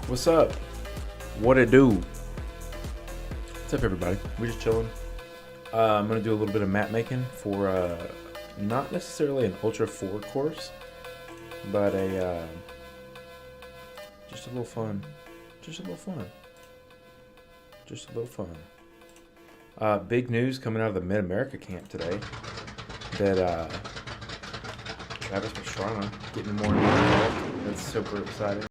What's up? What it do? What's up, everybody? We're just chilling. I'm gonna do a little bit of map making for not necessarily an Ultra4 course, but just a little fun. Just a little fun. Just a little fun. Big news coming out of the Mid-America camp today that Travis Pastrana getting more and more involved. That's super exciting.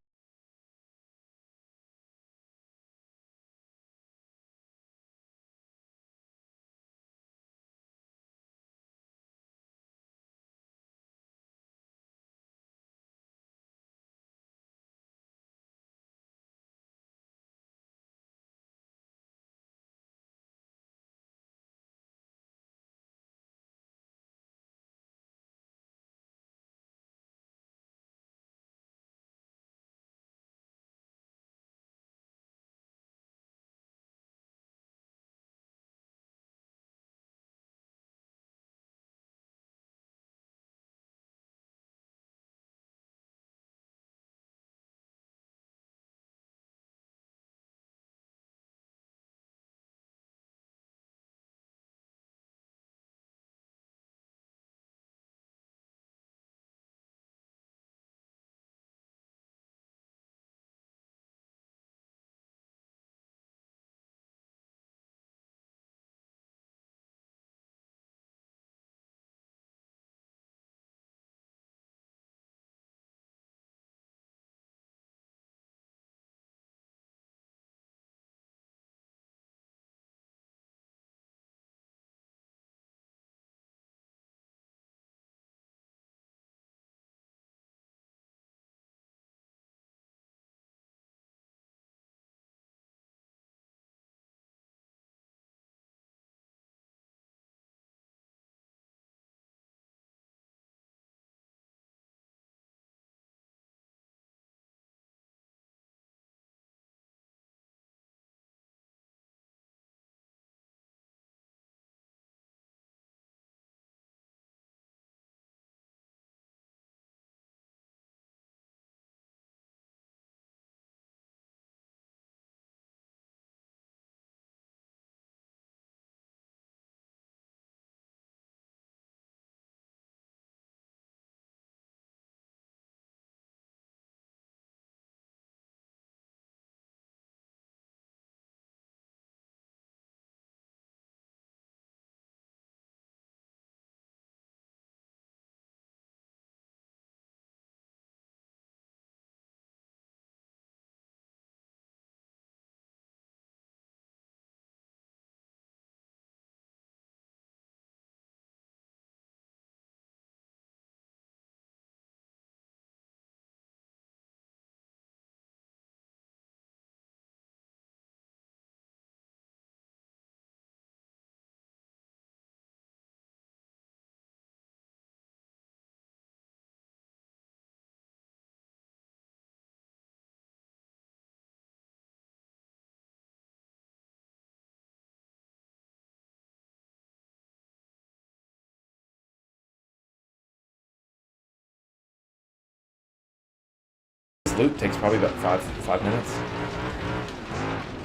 This loop takes probably about five minutes,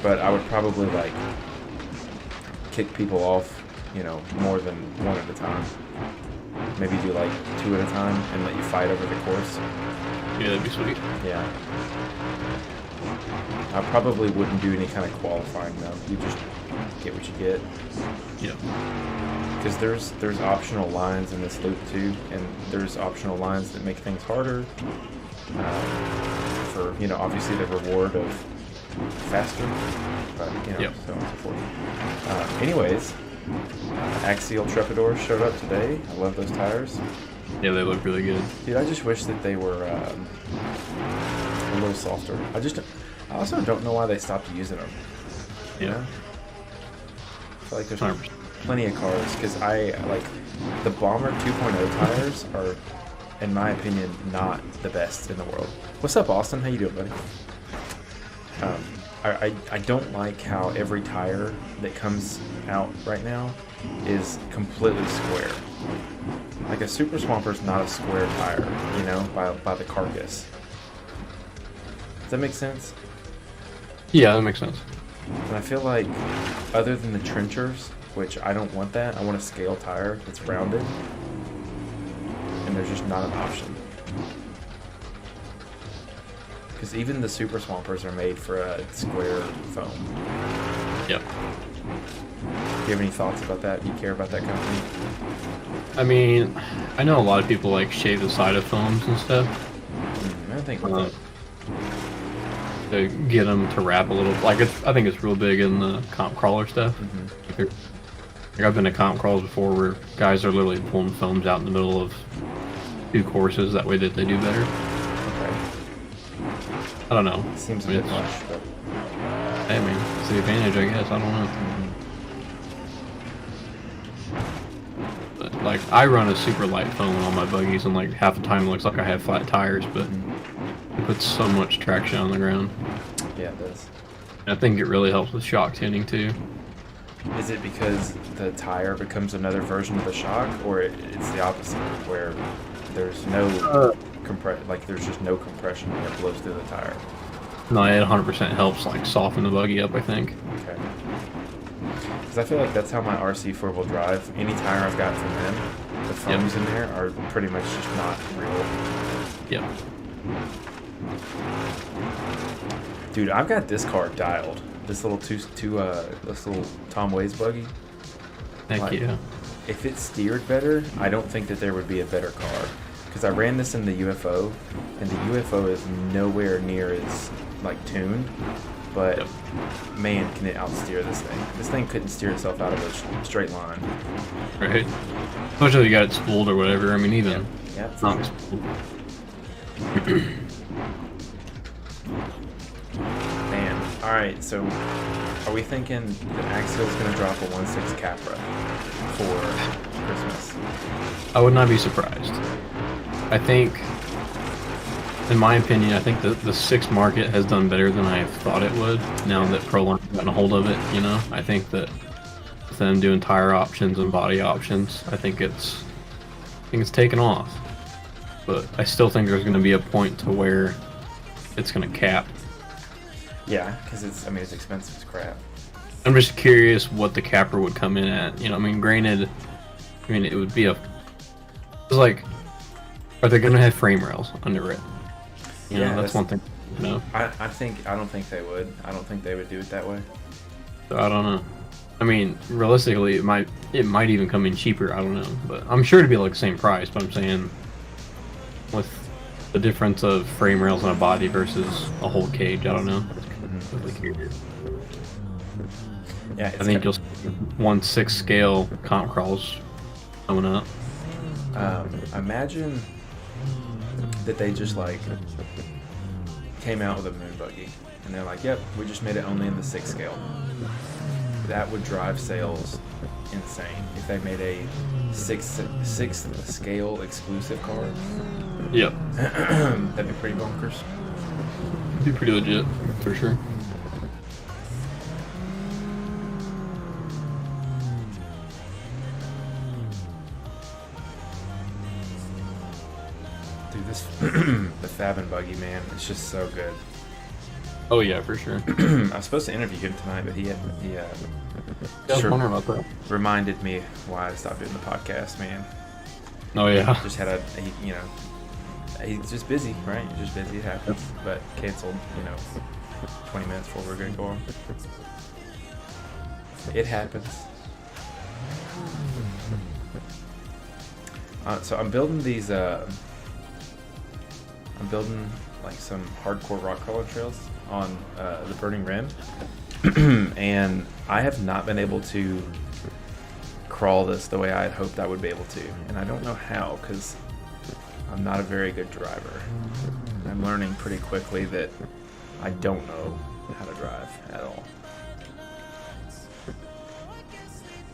but I would probably like kick people off, more than one at a time. Maybe do like two at a time and let you fight over the course. Yeah, that'd be sweet. Yeah. I probably wouldn't do any kind of qualifying though. You just get what you get. Yeah. Because there's optional lines in this loop too, and there's optional lines that make things harder. For obviously the reward of faster, but Yep. so on and so forth. Anyways, Axial Trepador showed up today. I love those tires. Yeah, they look really good. Dude, I just wish that they were a little softer. I also don't know why they stopped using them. You know? I feel like there's 100%. plenty of cars, because I like the Bomber 2.0 tires are, in my opinion, not the best in the world. What's up, Austin? How you doing, buddy? I don't like how every tire that comes out right now is completely square. Like a Super Swamper's not a square tire, by the carcass. Does that make sense? Yeah, that makes sense. And I feel like, other than the trenchers, which I don't want that, I want a scale tire that's rounded. And there's just not an option. Because even the Super Swampers are made for a square foam. Yep. Do you have any thoughts about that? Do you care about that company? I mean, I know a lot of people like shave the side of foams and stuff. I don't think To get them to wrap a little. Like, I think it's real big in the comp crawler stuff. Mm-hmm. Like, I've been to comp crawls before where guys are literally pulling foams out in the middle of 2 courses. That way that they do better. Okay. I don't know. Seems a bit much, but... I mean, it's the advantage, I guess. I don't know. But, like, I run a super light foam on my buggies, and, like, half the time it looks like I have flat tires, but it puts so much traction on the ground. Yeah, it does. And I think it really helps with shock tinning, too. Is it because the tire becomes another version of the shock, or it's the opposite, where there's no there's just no compression when it blows through the tire? No, it 100% helps, like, soften the buggy up, I think. Okay. Because I feel like that's how my RC four-wheel drive, any tire I've got from them, the foams in there are pretty much just not real. Yep. Dude, I've got this car dialed. This little this little Tom Waits buggy. Heck Like, yeah. if it steered better, I don't think that there would be a better car. Because I ran this in the UFO, and the UFO is nowhere near as, like, tuned. But, Yep. man, can it outsteer this thing. This thing couldn't steer itself out of a straight line. Right? Especially if you got it spooled or whatever. I mean, even Yeah, for not sure. spooled. Man, alright, so are we thinking that Axel's going to drop a 1.6 Capra for Christmas? I would not be surprised. I think, in my opinion, I think the 6 market has done better than I thought it would, now that Proline has gotten a hold of it, you know? I think that with them doing tire options and body options, I think it's taken off. But I still think there's going to be a point to where it's going to cap. Yeah, because it's expensive as crap. I'm just curious what the capper would come in at. You know, I mean, granted, it would be it's like, are they going to have frame rails under it? You know, that's one thing. You know, I don't think they would. I don't think they would do it that way. so I don't know. I mean, realistically, it might even come in cheaper. I don't know, but I'm sure it'd be like the same price. But I'm saying, with the difference of frame rails and a body versus a whole cage, I don't know. Yeah, I think you'll see 1/6 scale comp crawls coming up. Imagine that they just like came out with a moon buggy and they're like, yep, we just made it only in the 6 scale. That would drive sales insane if they made a 6th scale exclusive car. Yep. That'd be pretty bonkers. Be pretty legit, for sure. Dude, this the Fabin buggy, man, it's just so good. Oh yeah, for sure. I was supposed to interview him tonight, but he I was wondering about that. reminded me why I stopped doing the podcast, man. Oh yeah. Just had he's just busy, right? He's just busy, it happens. But canceled, 20 minutes before we were going to go on. It happens. So I'm building these, I'm building like some hardcore rock crawler trails on the Burning Rim. And I have not been able to crawl this the way I had hoped I would be able to. And I don't know how, because I'm not a very good driver. I'm learning pretty quickly that I don't know how to drive at all.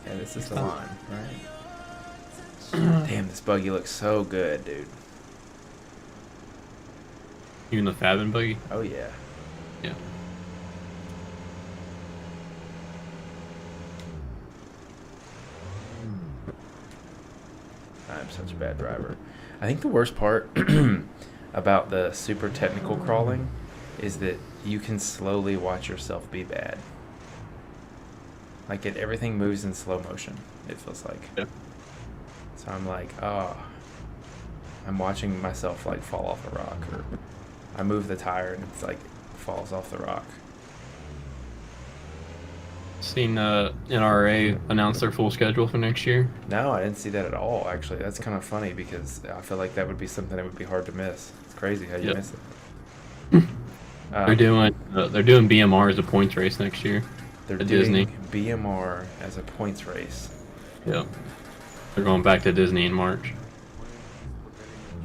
Yeah, this is the line, right? Damn, this buggy looks so good, dude. Even the Fabin buggy? Oh, yeah. Yeah. I'm such a bad driver. I think the worst part about the super technical crawling is that you can slowly watch yourself be bad. Like everything moves in slow motion, it feels like. Yeah. So I'm like, oh, I'm watching myself like fall off a rock, or I move the tire and it's like falls off the rock. Seen NRA announce their full schedule for next year. No, I didn't see that at all, actually. That's kind of funny because I feel like that would be something that would be hard to miss. It's crazy how you miss it. They're doing BMR as a points race next year. They're at doing Disney. BMR as a points race. Yep. They're going back to Disney in March.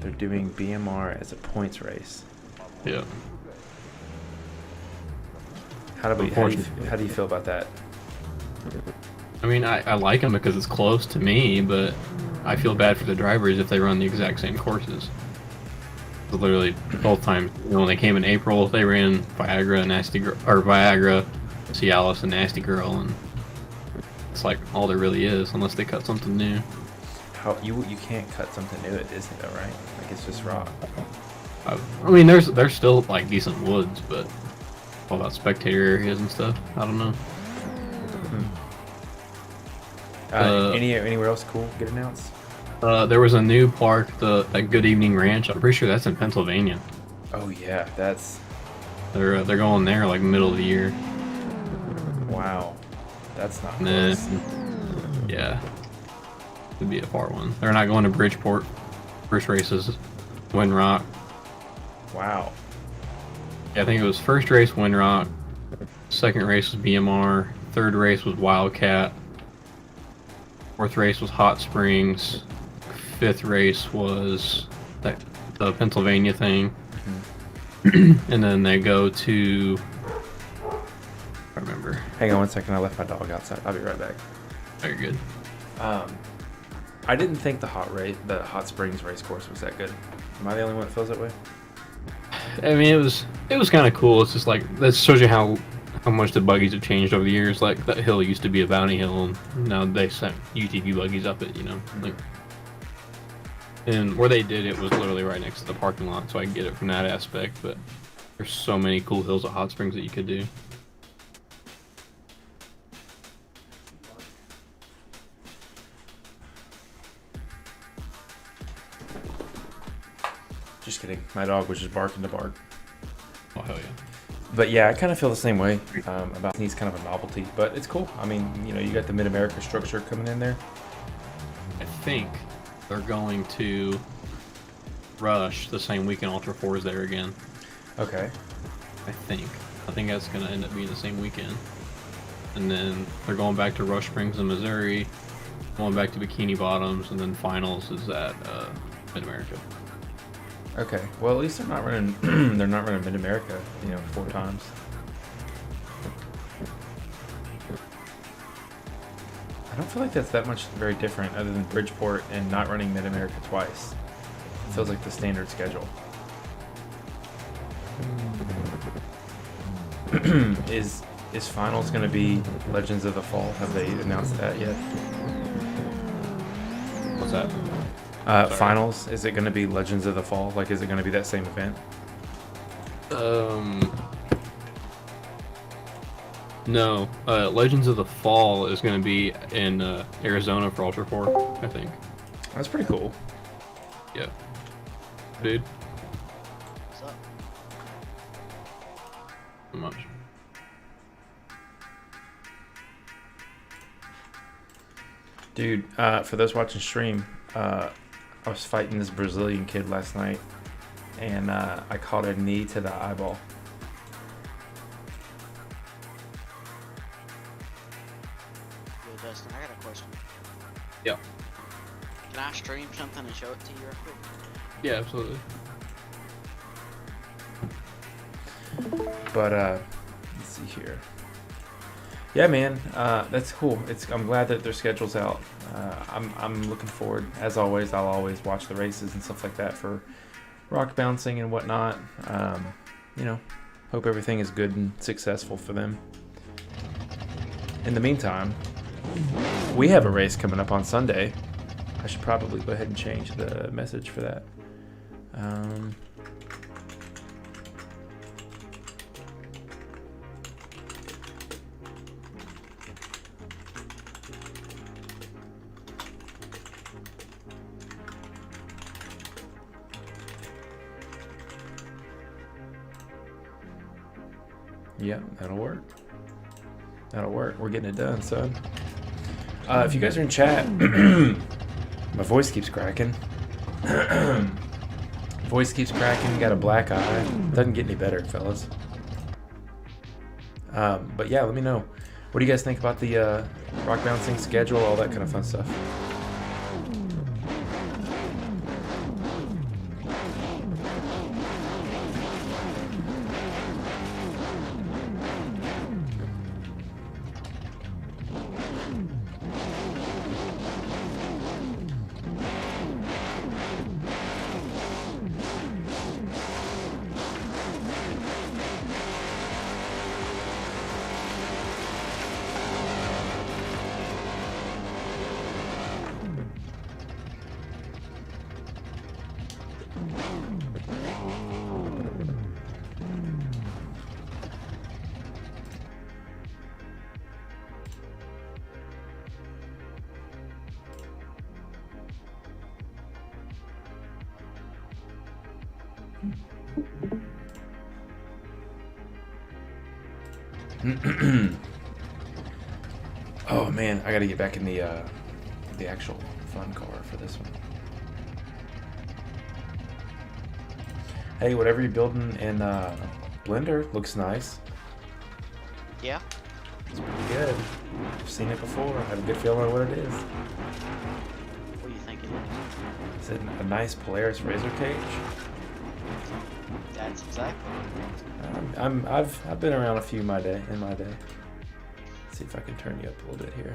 They're doing BMR as a points race. Yeah. How do you feel about that? I mean, I like them because it's close to me, but I feel bad for the drivers if they run the exact same courses. Literally, both times, when they came in April, they ran Viagra, Cialis, and Nasty Girl, and it's like all there really is, unless they cut something new. How you can't cut something new at Disney though, right? Like it's just rock. I mean, there's still like decent woods, but all about spectator areas and stuff. I don't know. Anywhere else cool get announced? There was a new park, at Good Evening Ranch. I'm pretty sure that's in Pennsylvania. Oh yeah, that's. They're going there like middle of the year. Wow, that's not. Nah. Yeah, it'd be a far one. They're not going to Bridgeport. First race is Windrock. Wow. Yeah, I think it was first race Windrock, second race was BMR, third race was Wildcat, fourth race was Hot Springs, fifth race was the Pennsylvania thing, and then they go to, I remember. Hang on one second, I left my dog outside. I'll be right back. Very good. I didn't think the Hot Springs race course was that good. Am I the only one that feels that way? I mean, it was kind of cool. It's just like, that shows you how much the buggies have changed over the years. Like, that hill used to be a bounty hill, and now they sent UTV buggies up it, you know. Like, and where they did it was literally right next to the parking lot, so I get it from that aspect. But there's so many cool hills at Hot Springs that you could do. Just kidding. My dog was just barking to bark. Oh, hell yeah. But yeah, I kind of feel the same way about Disney's kind of a novelty, but it's cool. I mean, you got the Mid-America structure coming in there. I think they're going to Rush the same weekend Ultra4 is there again. Okay. I think that's going to end up being the same weekend. And then they're going back to Rush Springs in Missouri, going back to Bikini Bottoms, and then finals is at Mid-America. Okay. Well, at least they're not running. They're not running Mid-America, 4 times. I don't feel like that's that much very different, other than Bridgeport and not running Mid-America twice. It feels like the standard schedule. Is finals going to be Legends of the Fall? Have they announced that yet? What's that? Finals, is it going to be Legends of the Fall? Like, is it going to be that same event? No. Legends of the Fall is going to be in Arizona for Ultra4, I think. That's pretty cool. Yeah. Dude. What's up? Not much. Dude, for those watching stream, I was fighting this Brazilian kid last night, and I caught a knee to the eyeball. Yo, Dustin, I got a question. Yeah. Can I stream something and show it to you real quick? Yeah, absolutely. But let's see here. Yeah, man, that's cool. I'm glad that their schedule's out. I'm looking forward. As always, I'll always watch the races and stuff like that for rock bouncing and whatnot. Hope everything is good and successful for them. In the meantime, we have a race coming up on Sunday. I should probably go ahead and change the message for that. Yeah, that'll work. That'll work. We're getting it done, son. If you guys are in chat, my voice keeps cracking. Voice keeps cracking. Got a black eye. Doesn't get any better, fellas. But yeah, let me know. What do you guys think about the rock bouncing schedule, all that kind of fun stuff? Oh man, I gotta get back in the actual fun car for this one. Hey, whatever you're building in Blender looks nice. Yeah. It's pretty good. I've seen it before. I have a good feeling what it is. What do you think it is? Is it a nice Polaris razor cage? That's exactly. I've been around a few in my day. Let's see if I can turn you up a little bit here.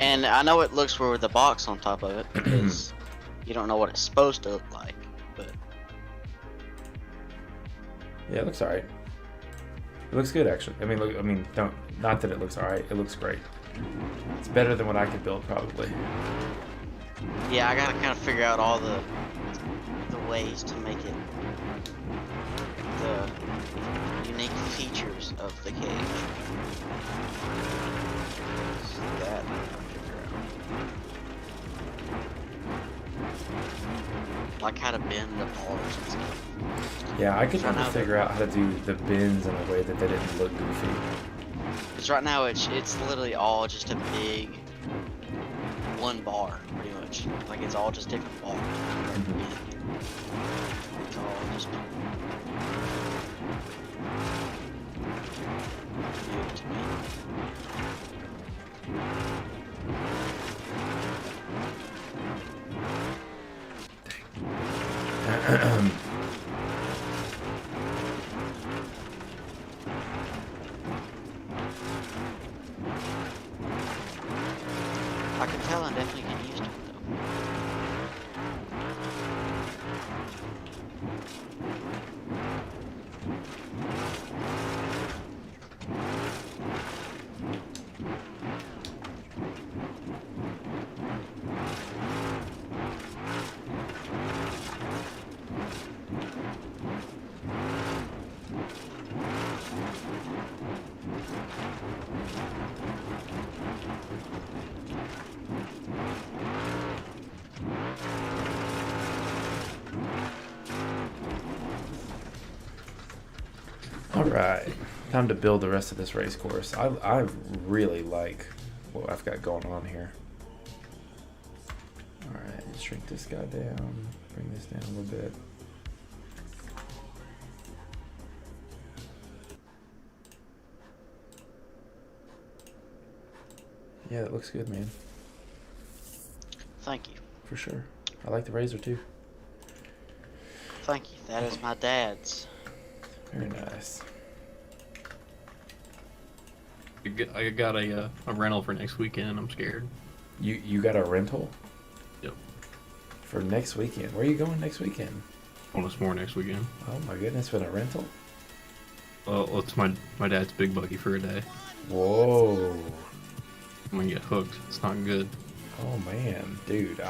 And I know it looks weird with the box on top of it because you don't know what it's supposed to look like, but yeah, it looks alright. It looks good actually. Not that it looks alright. It looks great. It's better than what I could build probably. yeah, I gotta kind of figure out all the ways to make it the unique features of the cage. So that I gotta figure out. Like how to bend the bars and stuff. Yeah, I could So never now- figure out how to do the bends in a way that they didn't look goofy. Because right now it's literally all just a big one bar, pretty much. Like it's all just different bars. It's all just new to me. I can tell I'm definitely getting used to it though. Alright, time to build the rest of this race course. I really like what I've got going on here. Alright, shrink this guy down, bring this down a little bit. Yeah, that looks good, man. Thank you. For sure. I like the razor too. Thank you. That is my dad's. Very nice. I got a rental for next weekend. I'm scared. You got a rental? Yep. For next weekend. Where are you going next weekend? Almost more next weekend. Oh my goodness, with a rental? Well, it's my dad's big buggy for a day. Whoa. I'm gonna get hooked. It's not good. Oh man, dude,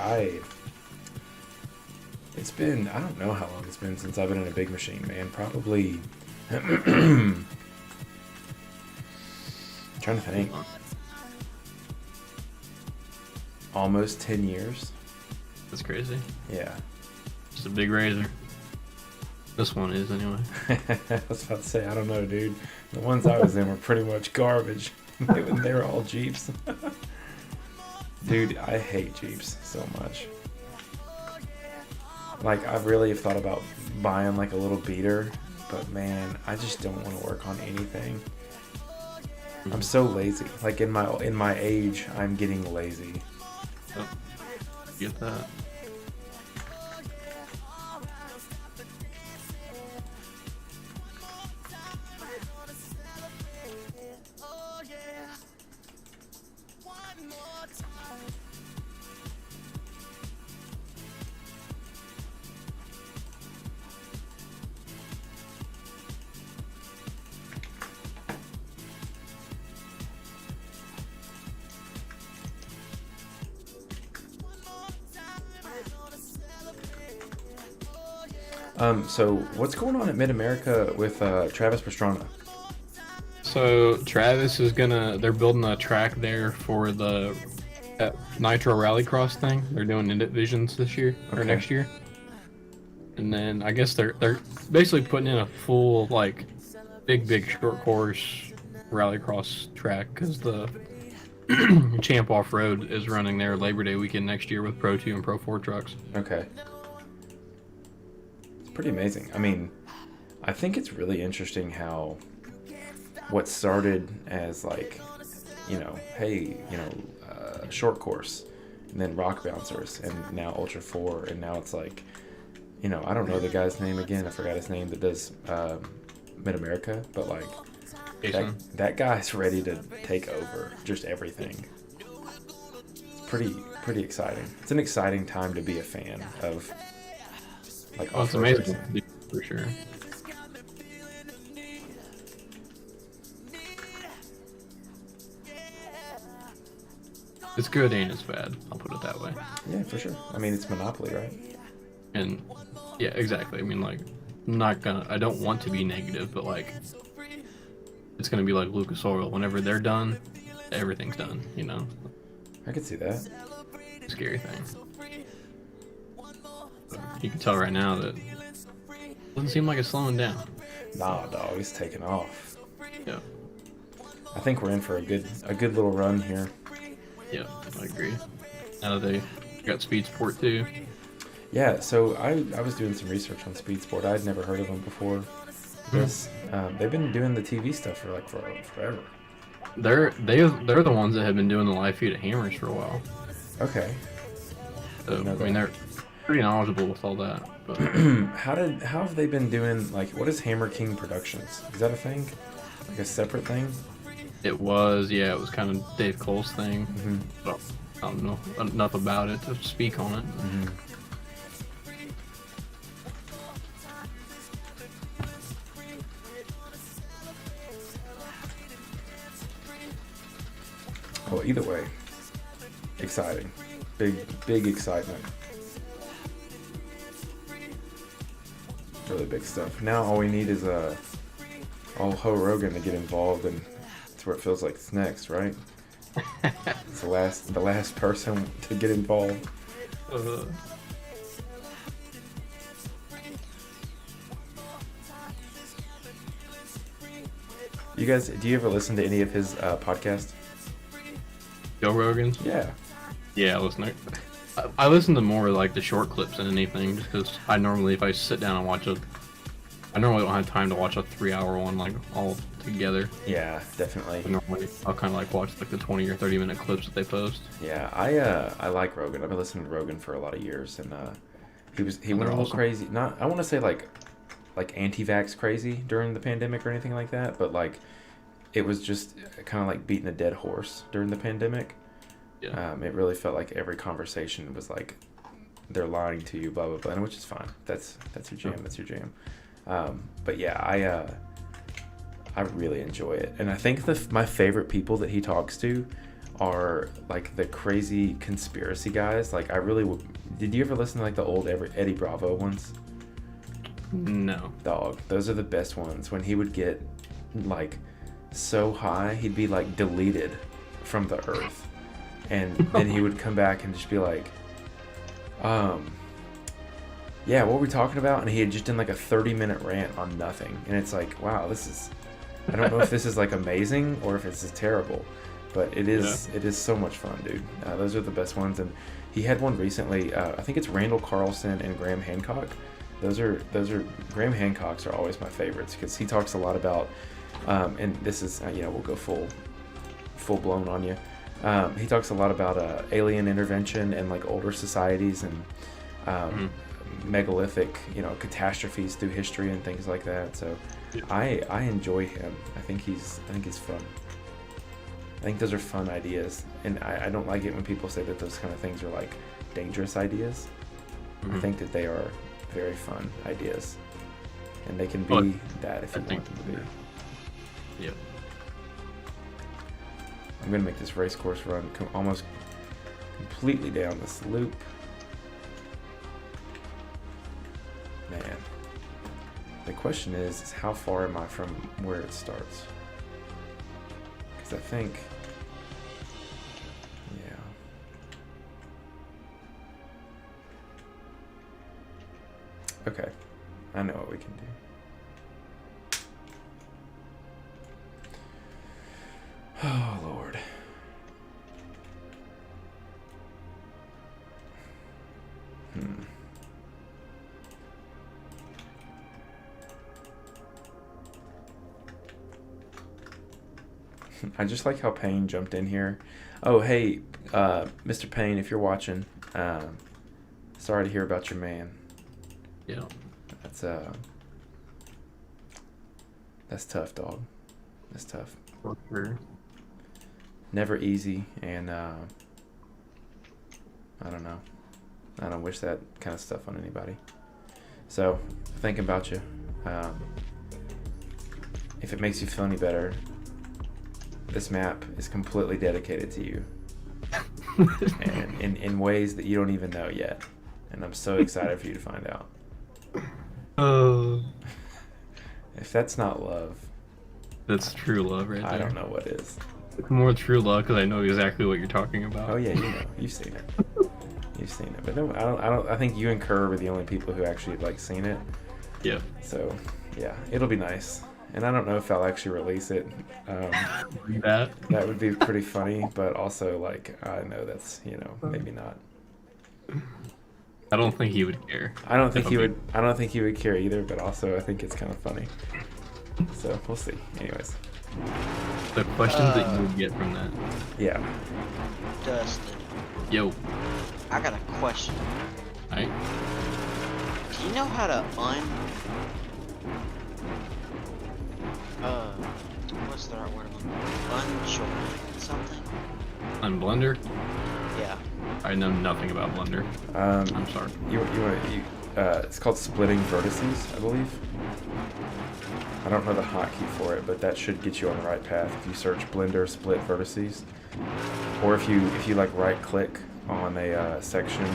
it's been, I don't know how long it's been since I've been in a big machine, man. Probably, trying to think. Almost 10 years. That's crazy. Yeah. Just a big razor. This one is anyway. I was about to say, I don't know, dude. The ones I was in were pretty much garbage. They were all Jeeps. Dude, I hate Jeeps so much. Like, I really have thought about buying like a little beater, but man, I just don't want to work on anything. I'm so lazy. Like in my age, I'm getting lazy. Oh, get that. So what's going on at Mid America with Travis Pastrana? So Travis is they're building a track there for the Nitro Rallycross thing. They're doing in divisions this year or Okay. next year. And then I guess they're basically putting in a full like big short course rallycross track because the Champ Off Road is running their Labor Day weekend next year with Pro 2 and Pro 4 trucks. Okay. It's pretty amazing. I mean, I think it's really interesting how what started as like, hey, short course, and then rock bouncers, and now Ultra4, and now it's like, I don't know the guy's name again. I forgot his name that does Mid America, but like that guy's ready to take over just everything. It's pretty exciting. It's an exciting time to be a fan of like Oh, it's off-road amazing racing. for sure. It's good and it's bad. I'll put it that way. Yeah, for sure. I mean, it's Monopoly, right? And yeah, exactly. I mean, like, I don't want to be negative, but like, it's gonna be like Lucas Oil. Whenever they're done, everything's done. I could see that. Scary thing. But you can tell right now that it doesn't seem like it's slowing down. Nah, dog, it's taking off. Yeah, I think we're in for a good little run here. yeah, I agree. Now that they got Speed Sport too. Yeah, so I was doing some research on Speed Sport. I'd never heard of them before this. They've been doing the TV stuff for forever. They're the ones that have been doing the live feed at Hammers for a while. Okay. So know I mean, that. they're pretty knowledgeable with all that. But How have they been doing, like, what is Hammer King Productions? Is that a thing? Like a separate thing? it was kind of Dave Cole's thing. Mm-hmm. But I don't know enough about it to speak on it. Mm-hmm. Well, either way, exciting. Big excitement. Really big stuff. Now all we need is all Ho Rogan to get involved, and that's where it feels like it's next, right? It's the last person to get involved. You guys, do you ever listen to any of his podcasts? Joe Rogan's? Yeah. Yeah, I listen to more like the short clips than anything, just because I normally, if I sit down and watch I normally don't have time to watch a 3-hour one like all together. Yeah, definitely. But normally, I'll kind of like watch like the 20 or 30-minute clips that they post. Yeah, I like Rogan. I've been listening to Rogan for a lot of years, and he went a little awesome. crazy. Not, I want to say like anti-vax crazy during the pandemic or anything like that, but like it was just kind of like beating a dead horse during the pandemic. Yeah. It really felt like every conversation was like they're lying to you, blah blah blah, which is fine. That's your jam. That's your jam. But yeah, I really enjoy it, and I think my favorite people that he talks to are like the crazy conspiracy guys. Like did you ever listen to like the old Eddie Bravo ones? No. Dog, those are the best ones. When he would get like so high, he'd be like deleted from the earth, and then he would come back and just be like, yeah, what were we talking about? And he had just done like a 30-minute rant on nothing. And it's like, wow, this is, I don't know if this is like amazing or if it's just terrible, but it is so much fun, dude. Those are the best ones. And he had one recently, I think it's Randall Carlson and Graham Hancock. Those are Graham Hancock's are always my favorites because he talks a lot about, and this is, we'll go full blown on you. He talks a lot about alien intervention and like older societies and megalithic, catastrophes through history and things like that. So I enjoy him. I think he's fun. I think those are fun ideas, and I don't like it when people say that those kind of things are like dangerous ideas. I think that they are very fun ideas, and they can be that if you want them to be. Yep. I'm gonna make this race course run almost completely down this loop. Man, the question is how far am I from where it starts? Because I think, okay, I know what we can do. Oh, Lord. I just like how Payne jumped in here. Oh, hey, Mr. Payne, if you're watching, sorry to hear about your man. Yeah. That's tough, dog. That's tough. For sure. Never easy, and I don't know. I don't wish that kind of stuff on anybody. So, thinking about you. If it makes you feel any better, this map is completely dedicated to you. And in ways that you don't even know yet. And I'm so excited for you to find out. If that's not love, that's true love right there. I don't know what is. It's more true love because I know exactly what you're talking about. Oh yeah, you've seen it. You've seen it, but no, I don't. I think you and Kerr are the only people who actually have like seen it. Yeah. So, yeah, it'll be nice. And I don't know if I'll actually release it. That would be pretty funny, but also like I know that's maybe not. I don't think he would care. I don't think he would care either, but also I think it's kind of funny. So we'll see. Anyways. The questions that you would get from that. Yeah. Dustin. Yo. I got a question. Alright. Do you know how to what's the right word? Unjoin something? On Blender? Yeah. I know nothing about Blender. I'm sorry. It's called splitting vertices, I believe. I don't know the hotkey for it, but that should get you on the right path if you search Blender split vertices, or if you like right click on a section,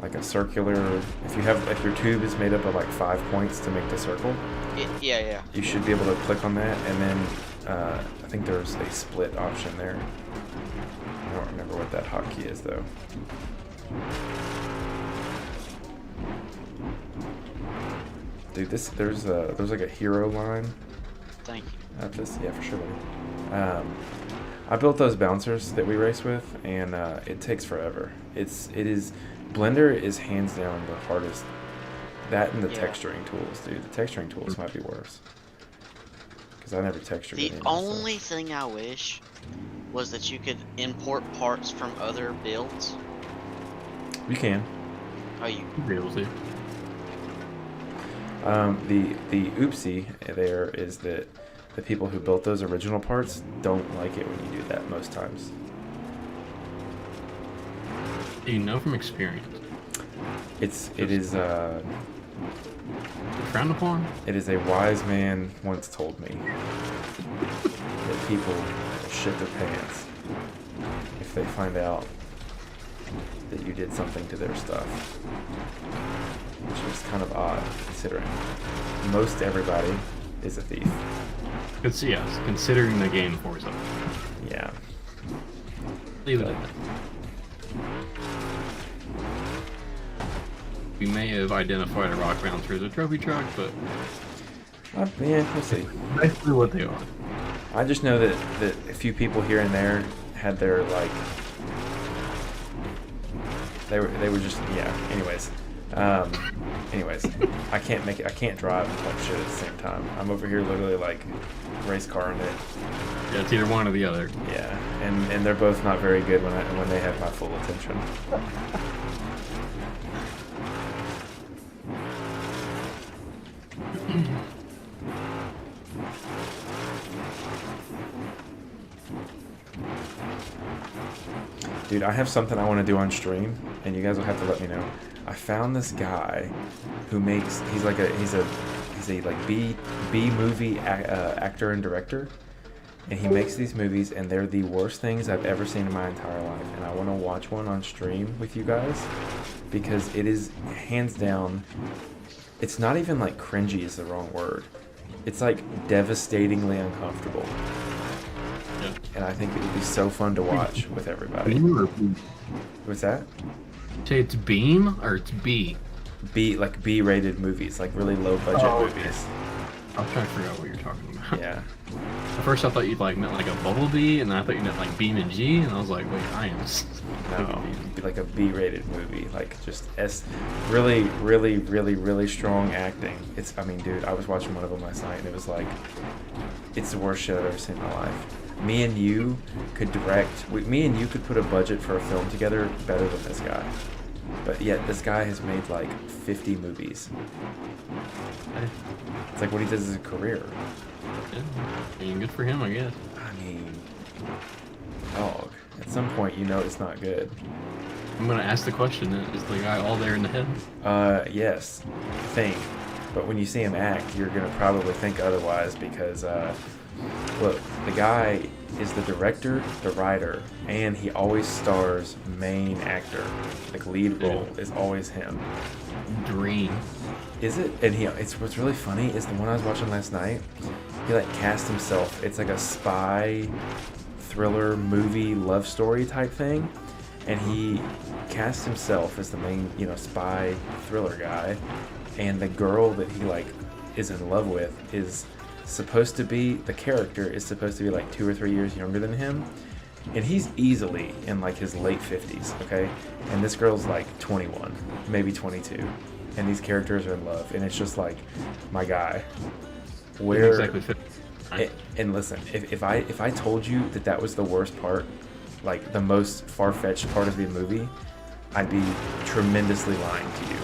like a circular. If your tube is made up of like 5 points to make the circle. Yeah. You should be able to click on that, and then I think there's a split option there. I don't remember what that hotkey is though. Dude, there's like a hero line. Thank you. Yeah, for sure. I built those bouncers that we race with, and it takes forever. Blender is hands down the hardest. That and the texturing tools, dude. The texturing tools might be worse. Because I never textured The any only thing I wish was that you could import parts from other builds. You can. Oh, you Be able to. The oopsie there is that the people who built those original parts don't like it when you do that most times. You know from experience. It is frowned upon? It is a wise man once told me that people will shit their pants if they find out that you did something to their stuff. Which is kind of odd, considering most everybody is a thief. Yes, considering the game Forza. Yeah. Leave it at that. We may have identified a rock bouncer as a trophy truck, but Yeah, we'll see. basically what they are. I just know that a few people here and there had their like they were just anyways. I can't drive and talk shit at the same time. I'm over here literally like race car in it. Yeah, it's either one or the other. Yeah, and they're both not very good when they have my full attention. Dude, I have something I want to do on stream, and you guys will have to let me know. I found this guy who makes he's a like B movie actor and director, and he makes these movies, and they're the worst things I've ever seen in my entire life. And I want to watch one on stream with you guys because it is hands down. It's not even like cringy is the wrong word. It's like devastatingly uncomfortable. Yeah. And I think it would be so fun to watch with everybody. Beam or B? What's that? Say it's Beam or it's B? B-rated movies, like really low budget movies. I was trying to figure out what you're talking about. Yeah. At first I thought you like meant like a Bumblebee, and then I thought you meant like Beam and G, and I was like, wait, I am. No, it'd be like a B-rated movie, like just really, really, really, really strong acting. I mean, dude, I was watching one of them last night, and it was like, it's the worst shit I've ever seen in my life. Me and you could put a budget for a film together better than this guy. But yet, this guy has made like 50 movies. It's like what he does as a career. Yeah, I mean, good for him, I guess. I mean, dog. At some point, you know it's not good. I'm gonna ask the question: is the guy all there in the head? Yes, I think. But when you see him act, you're gonna probably think otherwise because, look, the guy is the director, the writer, and he always stars main actor. Like lead role is always him. Dream. Is it? And what's really funny is the one I was watching last night. He like cast himself. It's like a spy thriller movie love story type thing, and he cast himself as the main spy thriller guy, and the girl that he like is in love with is supposed to be like 2 or 3 years younger than him, and he's easily in like his late 50s, okay, and this girl's like 21, maybe 22, and these characters are in love, and it's just like, my guy, where Exactly fit. and listen, if I told you that was the worst part, like the most far-fetched part of the movie, I'd be tremendously lying to you.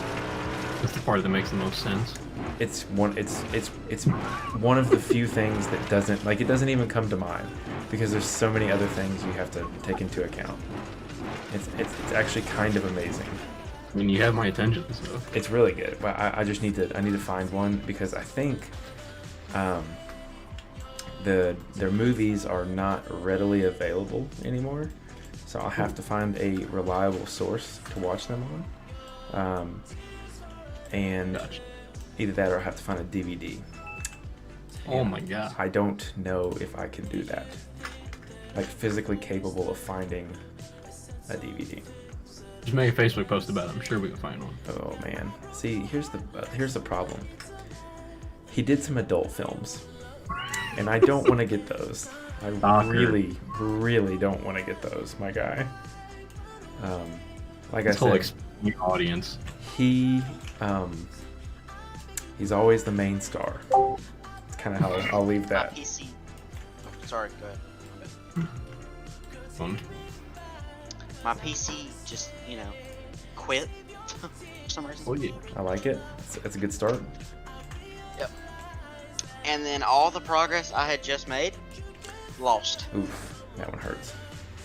That's the part that makes the most sense. It's one of the few things that doesn't even come to mind because there's so many other things you have to take into account. It's actually kind of amazing. I mean, you have my attention, so. It's really good, but I just need to find one because I think their movies are not readily available anymore, so I'll have to find a reliable source to watch them on, and Gotcha. either that or I have to find a DVD. Oh my god. I don't know if I can do that, like physically capable of finding a DVD. Just make a Facebook post about it. I'm sure we can find one. Oh man, see, here's the problem. He did some adult films, and I don't want to get those. I Stalker. really, really don't want to get those, my guy. Like It's I whole said, new audience. he's always the main star. It's kind of how I'll leave My that. PC. Sorry, go ahead. Fun. My PC just, quit for some reason. Oh yeah. I like it. It's a good start. Yep. And then all the progress I had just made, lost. Oof, that one hurts.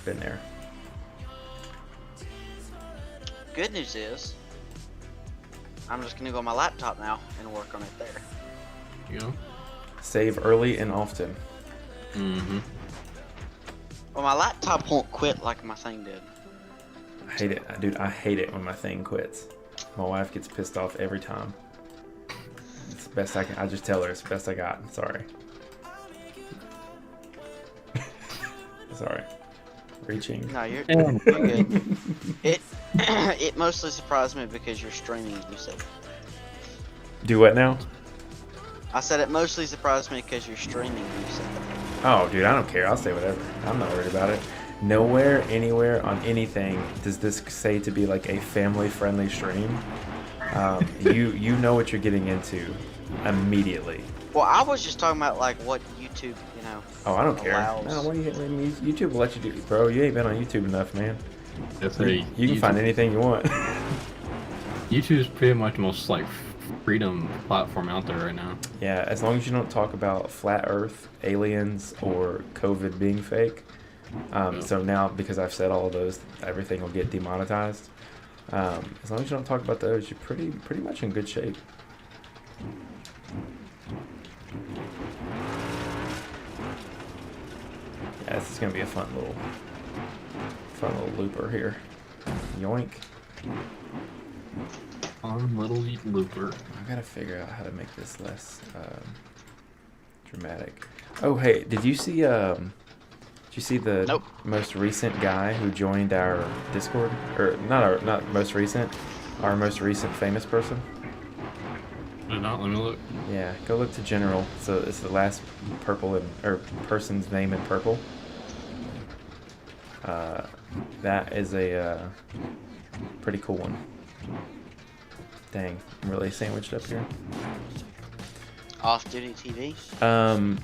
Been there. Good news is, I'm just gonna go on my laptop now and work on it there. You know. Save early and often. Mm-hmm. Well, my laptop won't quit like my thing did. I hate it, dude. I hate it when my thing quits. My wife gets pissed off every time. It's the best I can. I just tell her it's the best I got. Sorry. Sorry. reaching. No, you're Yeah. good. It it mostly surprised me because you're streaming. You said. Do what now? I said it mostly surprised me because you're streaming. You said that. Oh, dude, I don't care. I'll say whatever. I'm not worried about it. Nowhere, anywhere, on anything does this say to be like a family-friendly stream. You know what you're getting into immediately. Well, I was just talking about like what YouTube, Oh, I don't care. allows. No, what do you? I mean, YouTube will let you do, bro. You ain't been on YouTube enough, man. That's You can find anything you want. YouTube's pretty much the most like freedom platform out there right now. Yeah, as long as you don't talk about flat Earth, aliens, or COVID being fake. So now, because I've said all of those, everything will get demonetized. As long as you don't talk about those, you're pretty much in good shape. Yeah, this is gonna be a fun little looper here. Yoink. Fun little looper. I gotta figure out how to make this less dramatic. Oh, hey, did you see the Nope. most recent guy who joined our Discord? Or not most recent, our most recent famous person? Did not, let me look. Yeah, go look to general. So it's the last person's name in purple. That is a pretty cool one. Dang, I'm really sandwiched up here. Off-duty TV.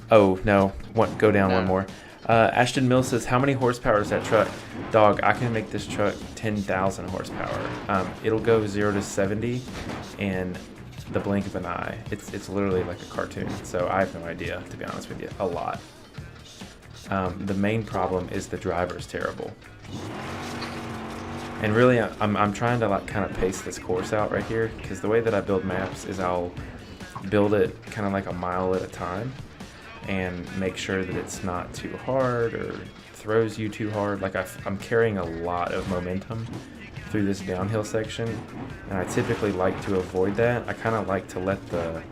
Oh no, go down one No. more. Ashton Mills says, how many horsepower is that truck? Dog, I can make this truck 10,000 horsepower. It'll go 0 to 70 in the blink of an eye. It's literally like a cartoon. So I have no idea, to be honest with you. A lot. The main problem is the driver's terrible. And really, I'm trying to like kind of pace this course out right here, because the way that I build maps is I'll build it kind of like a mile at a time and make sure that it's not too hard or throws you too hard. Like I'm carrying a lot of momentum through this downhill section, and I typically like to avoid that. I kind of like to let the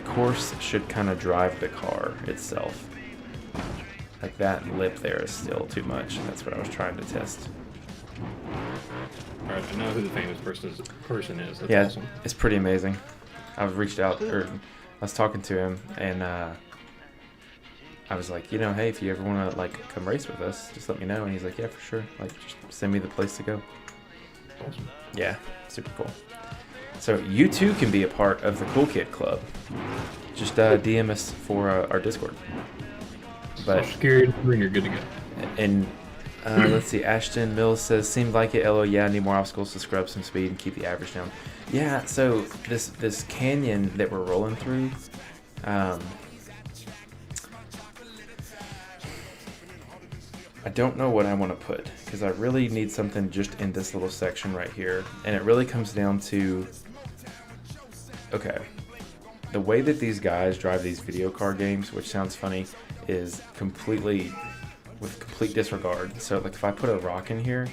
course should kind of drive the car itself. Like that lip there is still too much. That's what I was trying to test. Alright, I know who the famous person is. That's Yeah, awesome. it's pretty amazing. I've reached out, or I was talking to him, and I was like, hey, if you ever want to like come race with us, just let me know. And he's like, yeah, for sure. Like, just send me the place to go. Awesome. Yeah, super cool. So you too can be a part of the Cool Kid Club. Just DM us for our Discord. But Social Security number and you're good to go. and let's see, Ashton Mills says, seemed like it. LO, yeah, I need more obstacles to scrub some speed and keep the average down. Yeah, so this canyon that we're rolling through, I don't know what I want to put, because I really need something just in this little section right here. And it really comes down to, okay, the way that these guys drive these video car games, which sounds funny, is completely with complete disregard. So like if I put a rock in here,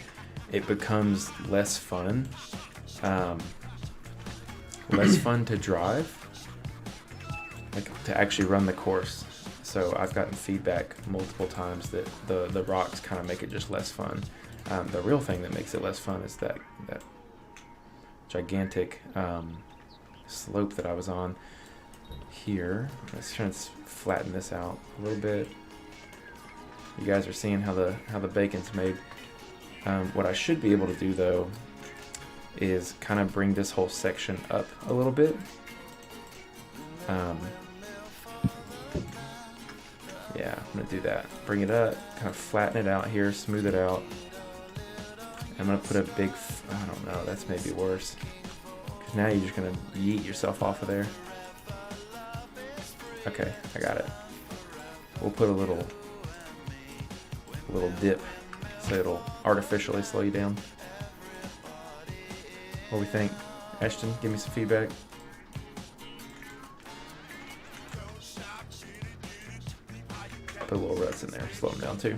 it becomes less fun. Less fun to drive, like to actually run the course. So I've gotten feedback multiple times that the rocks kind of make it just less fun. The real thing that makes it less fun is that gigantic slope that I was on here. Let's try and flatten this out a little bit. You guys are seeing how the bacon's made. What I should be able to do though is kind of bring this whole section up a little bit. Yeah, I'm gonna do that. Bring it up, kind of flatten it out here, smooth it out. I'm gonna put a big, I don't know, that's maybe worse. Because now you're just gonna yeet yourself off of there. Okay, I got it. We'll put a little dip so it'll artificially slow you down. What do we think? Ashton, give me some feedback. Put a little ruts in there, slow them down too.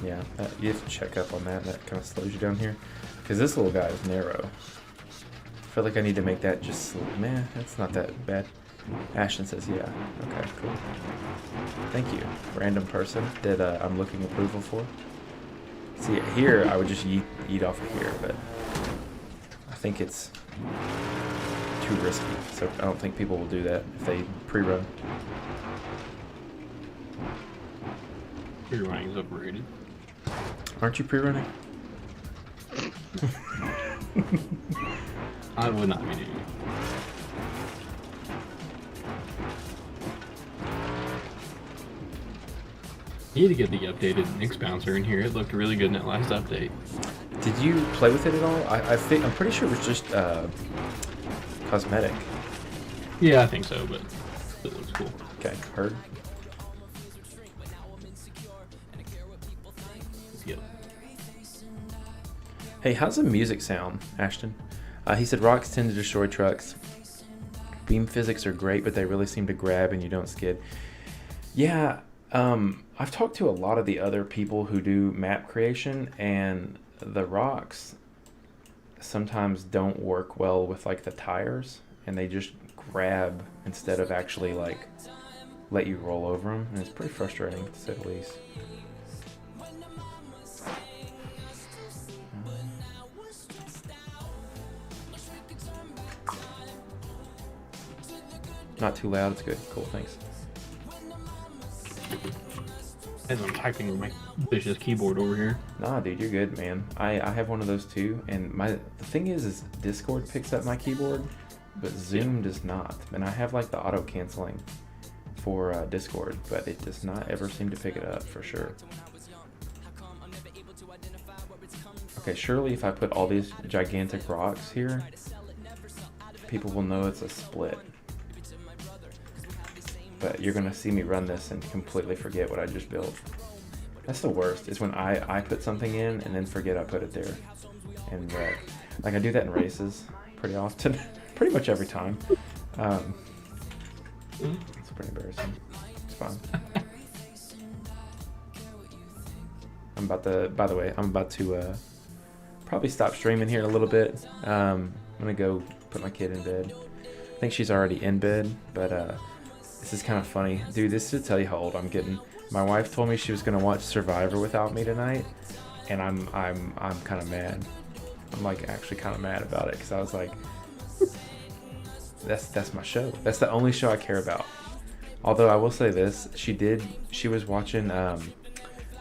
Yeah, You have to check up on that. That kind of slows you down here. Because this little guy is narrow. I feel like I need to make that just... Nah, that's not that bad. Ashton says, yeah. Okay, cool. Thank you. Random person that I'm looking approval for. See, here, I would just eat off of here, but I think it's too risky. So I don't think people will do that if they pre-run. Pre-running is overrated. Aren't you pre-running? I would not be doing it. You need to get the updated Nix bouncer in here. It looked really good in that last update. Did you play with it at all? I think I'm pretty sure it was just cosmetic. Yeah, I think so, but it looks cool. Okay, heard. Yep. Hey, how's the music sound, Ashton? He said rocks tend to destroy trucks. Beam physics are great, but they really seem to grab and you don't skid. Yeah, I've talked to a lot of the other people who do map creation, and the rocks sometimes don't work well with like the tires, and they just grab instead of actually like let you roll over them, and it's pretty frustrating to say the least. Not too loud, it's good. Cool, thanks. As I'm typing on my vicious keyboard over here. Nah, dude, you're good, man. I have one of those too, and the thing is Discord picks up my keyboard, but Zoom does not. And I have like the auto canceling for Discord, but it does not ever seem to pick it up for sure. Okay, surely if I put all these gigantic rocks here, people will know it's a split. But you're gonna see me run this and completely forget what I just built. That's the worst, is when I put something in and then forget I put it there. And like I do that in races pretty often, pretty much every time. It's pretty embarrassing. It's fine. By the way, I'm about to probably stop streaming here in a little bit. I'm gonna go put my kid in bed. I think she's already in bed, but this is kind of funny. Dude, this is to tell you how old I'm getting. My wife told me she was gonna watch Survivor without me tonight, and I'm kind of mad. I'm like actually kind of mad about it, because I was like, that's my show. That's the only show I care about. Although I will say this, she was watching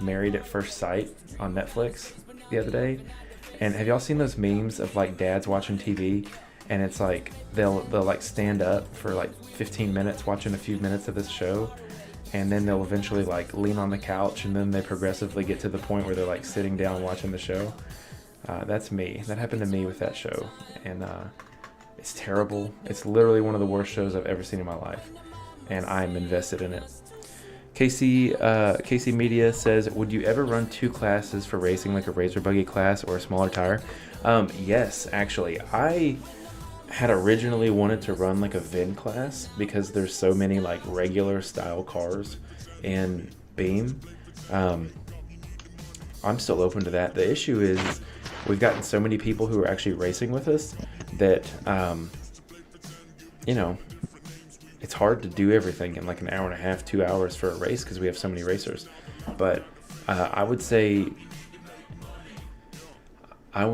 Married at First Sight on Netflix the other day, and have y'all seen those memes of like dads watching TV? And it's like they'll like stand up for like 15 minutes watching a few minutes of this show, and then they'll eventually like lean on the couch, and then they progressively get to the point where they're like sitting down watching the show. That's me. That happened to me with that show, and it's terrible. It's literally one of the worst shows I've ever seen in my life, and I'm invested in it. KC Media says, would you ever run 2 classes for racing, like a Razor Buggy class or a smaller tire? Yes, actually. I had originally wanted to run like a VIN class because there's so many like regular style cars in Beam. I'm still open to that. The issue is we've gotten so many people who are actually racing with us that you know, it's hard to do everything in like an hour and a half, 2 hours for a race because we have so many racers. But I would say I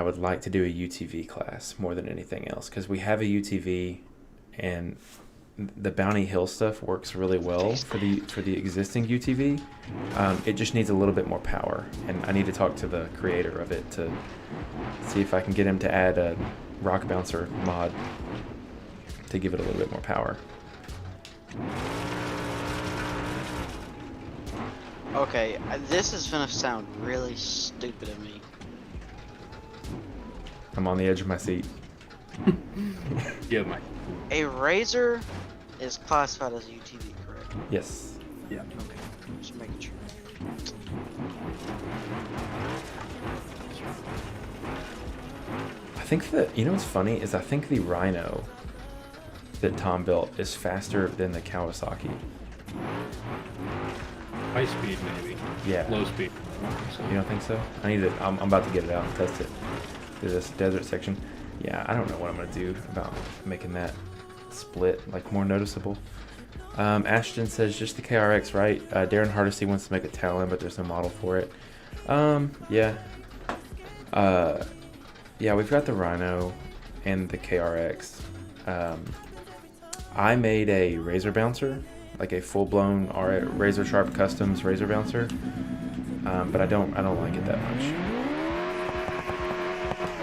would like to do a UTV class more than anything else, because we have a UTV and the Bounty Hill stuff works really well for the existing UTV. It just needs a little bit more power, and I need to talk to the creator of it to see if I can get him to add a rock bouncer mod to give it a little bit more power. Okay, this is gonna sound really stupid of me. I'm on the edge of my seat. Yeah, Mike. A Razor is classified as a UTV, correct? Yes. Yeah. Okay, just making sure. I think that, you know what's funny is I think the Rhino that Tom built is faster than the Kawasaki. High speed, maybe. Yeah. Low speed. You don't think so? I need to. I'm about to get it out and test it. Do this desert section. Yeah, I don't know what I'm gonna do about making that split like more noticeable. Ashton says just the KRX, right? Darren Hardesty wants to make a Talon, but there's no model for it. Yeah. Yeah, we've got the Rhino and the KRX. I made a Razor Bouncer, like a full-blown Razor Sharp Customs Razor Bouncer, but I don't like it that much.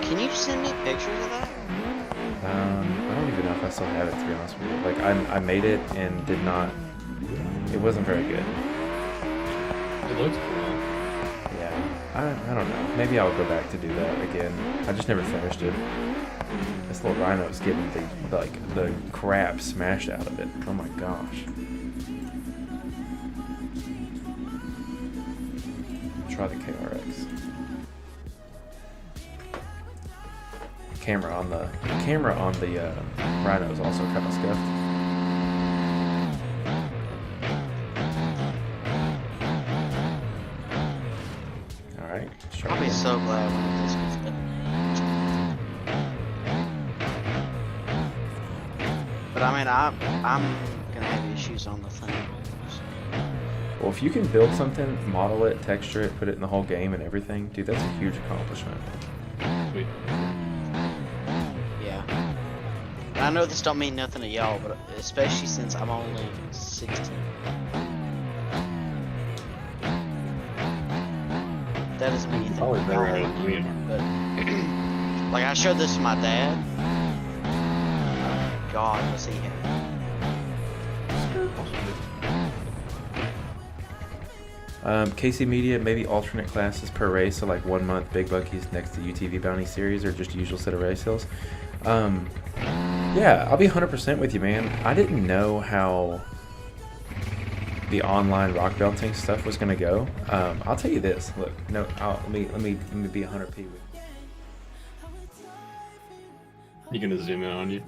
Can you send me pictures of that? I don't even know if I still have it, to be honest with you. Like, I made it and did not. It wasn't very good. It looks cool. Yeah, I don't know. Maybe I'll go back to do that again. I just never finished it. This little rhino's getting the crap smashed out of it. Oh my gosh. Try the KRX. Camera on the rhino is also kind of scuffed. All right, let's try I'll be again. so glad when this gets done. But I mean, I'm gonna have issues on the thing. Well, if you can build something, model it, texture it, put it in the whole game and everything, dude, that's a huge accomplishment. Sweet. Yeah. And I know this don't mean nothing to y'all, but especially since I'm only 16. That doesn't mean anything Probably to very y'all, weird. but like I showed this to my dad. God, was he happy. KC Media, maybe alternate classes per race, so like 1 month Big Buckies next to UTV Bounty Series, or just usual set of race hills. Yeah, I'll be 100% with you, man. I didn't know how the online rock belting stuff was gonna go. I'll tell you this. Look, no, let me be 100p with you. You gonna zoom in on you?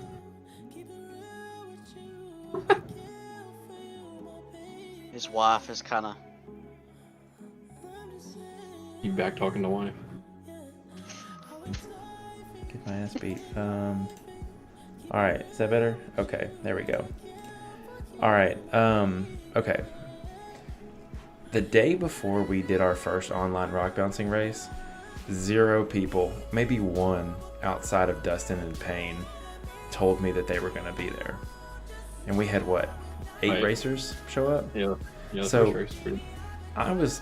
His wife is kind of. You back talking to wife? Get my ass beat. Alright, is that better? Okay, there we go. Alright, okay. The day before we did our first online rock bouncing race, 0 people, maybe 1 outside of Dustin and Payne, told me that they were gonna be there. And we had what? 8 Right. racers show up? Yeah. Yeah. So- first race is pretty. I was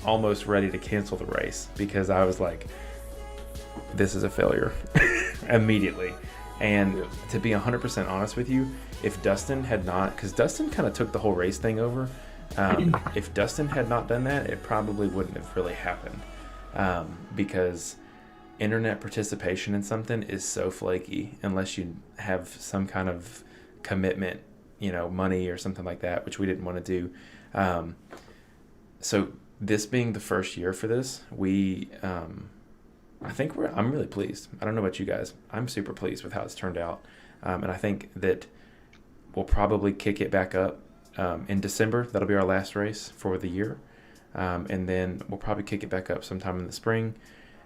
almost ready to cancel the race because I was like, this is a failure immediately. And Yeah. to be 100% honest with you, if Dustin had not, because Dustin kind of took the whole race thing over, if Dustin had not done that, it probably wouldn't have really happened, because internet participation in something is so flaky unless you have some kind of commitment, money or something like that, which we didn't want to do. So this being the first year for this, I think I'm really pleased. I don't know about you guys. I'm super pleased with how it's turned out. And I think that we'll probably kick it back up in December. That'll be our last race for the year. And then we'll probably kick it back up sometime in the spring.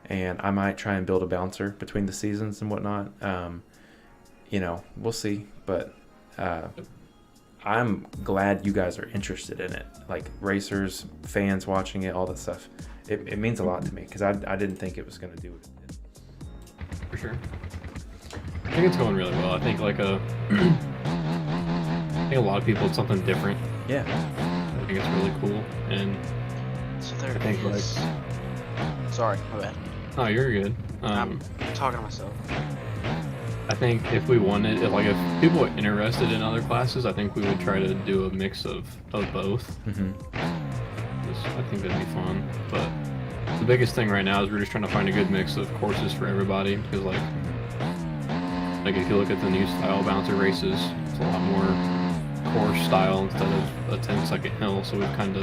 And I might try and build a bouncer between the seasons and whatnot. We'll see. But I'm glad you guys are interested in it. Like racers, fans watching it, all that stuff. It means a lot to me because I didn't think it was going to do it. For sure. I think it's going really well. I think I think a lot of people, it's something different. Yeah. I think it's really cool. And So there I it think, is. Sorry, my bad. oh, you're good. I'm talking to myself. I think if we wanted, if people were interested in other classes, I think we would try to do a mix of both. Mm-hmm. I think that'd be fun. But the biggest thing right now is we're just trying to find a good mix of courses for everybody. Because like if you look at the new style bouncer races, it's a lot more course style instead of a 10-second hill. So we've kind of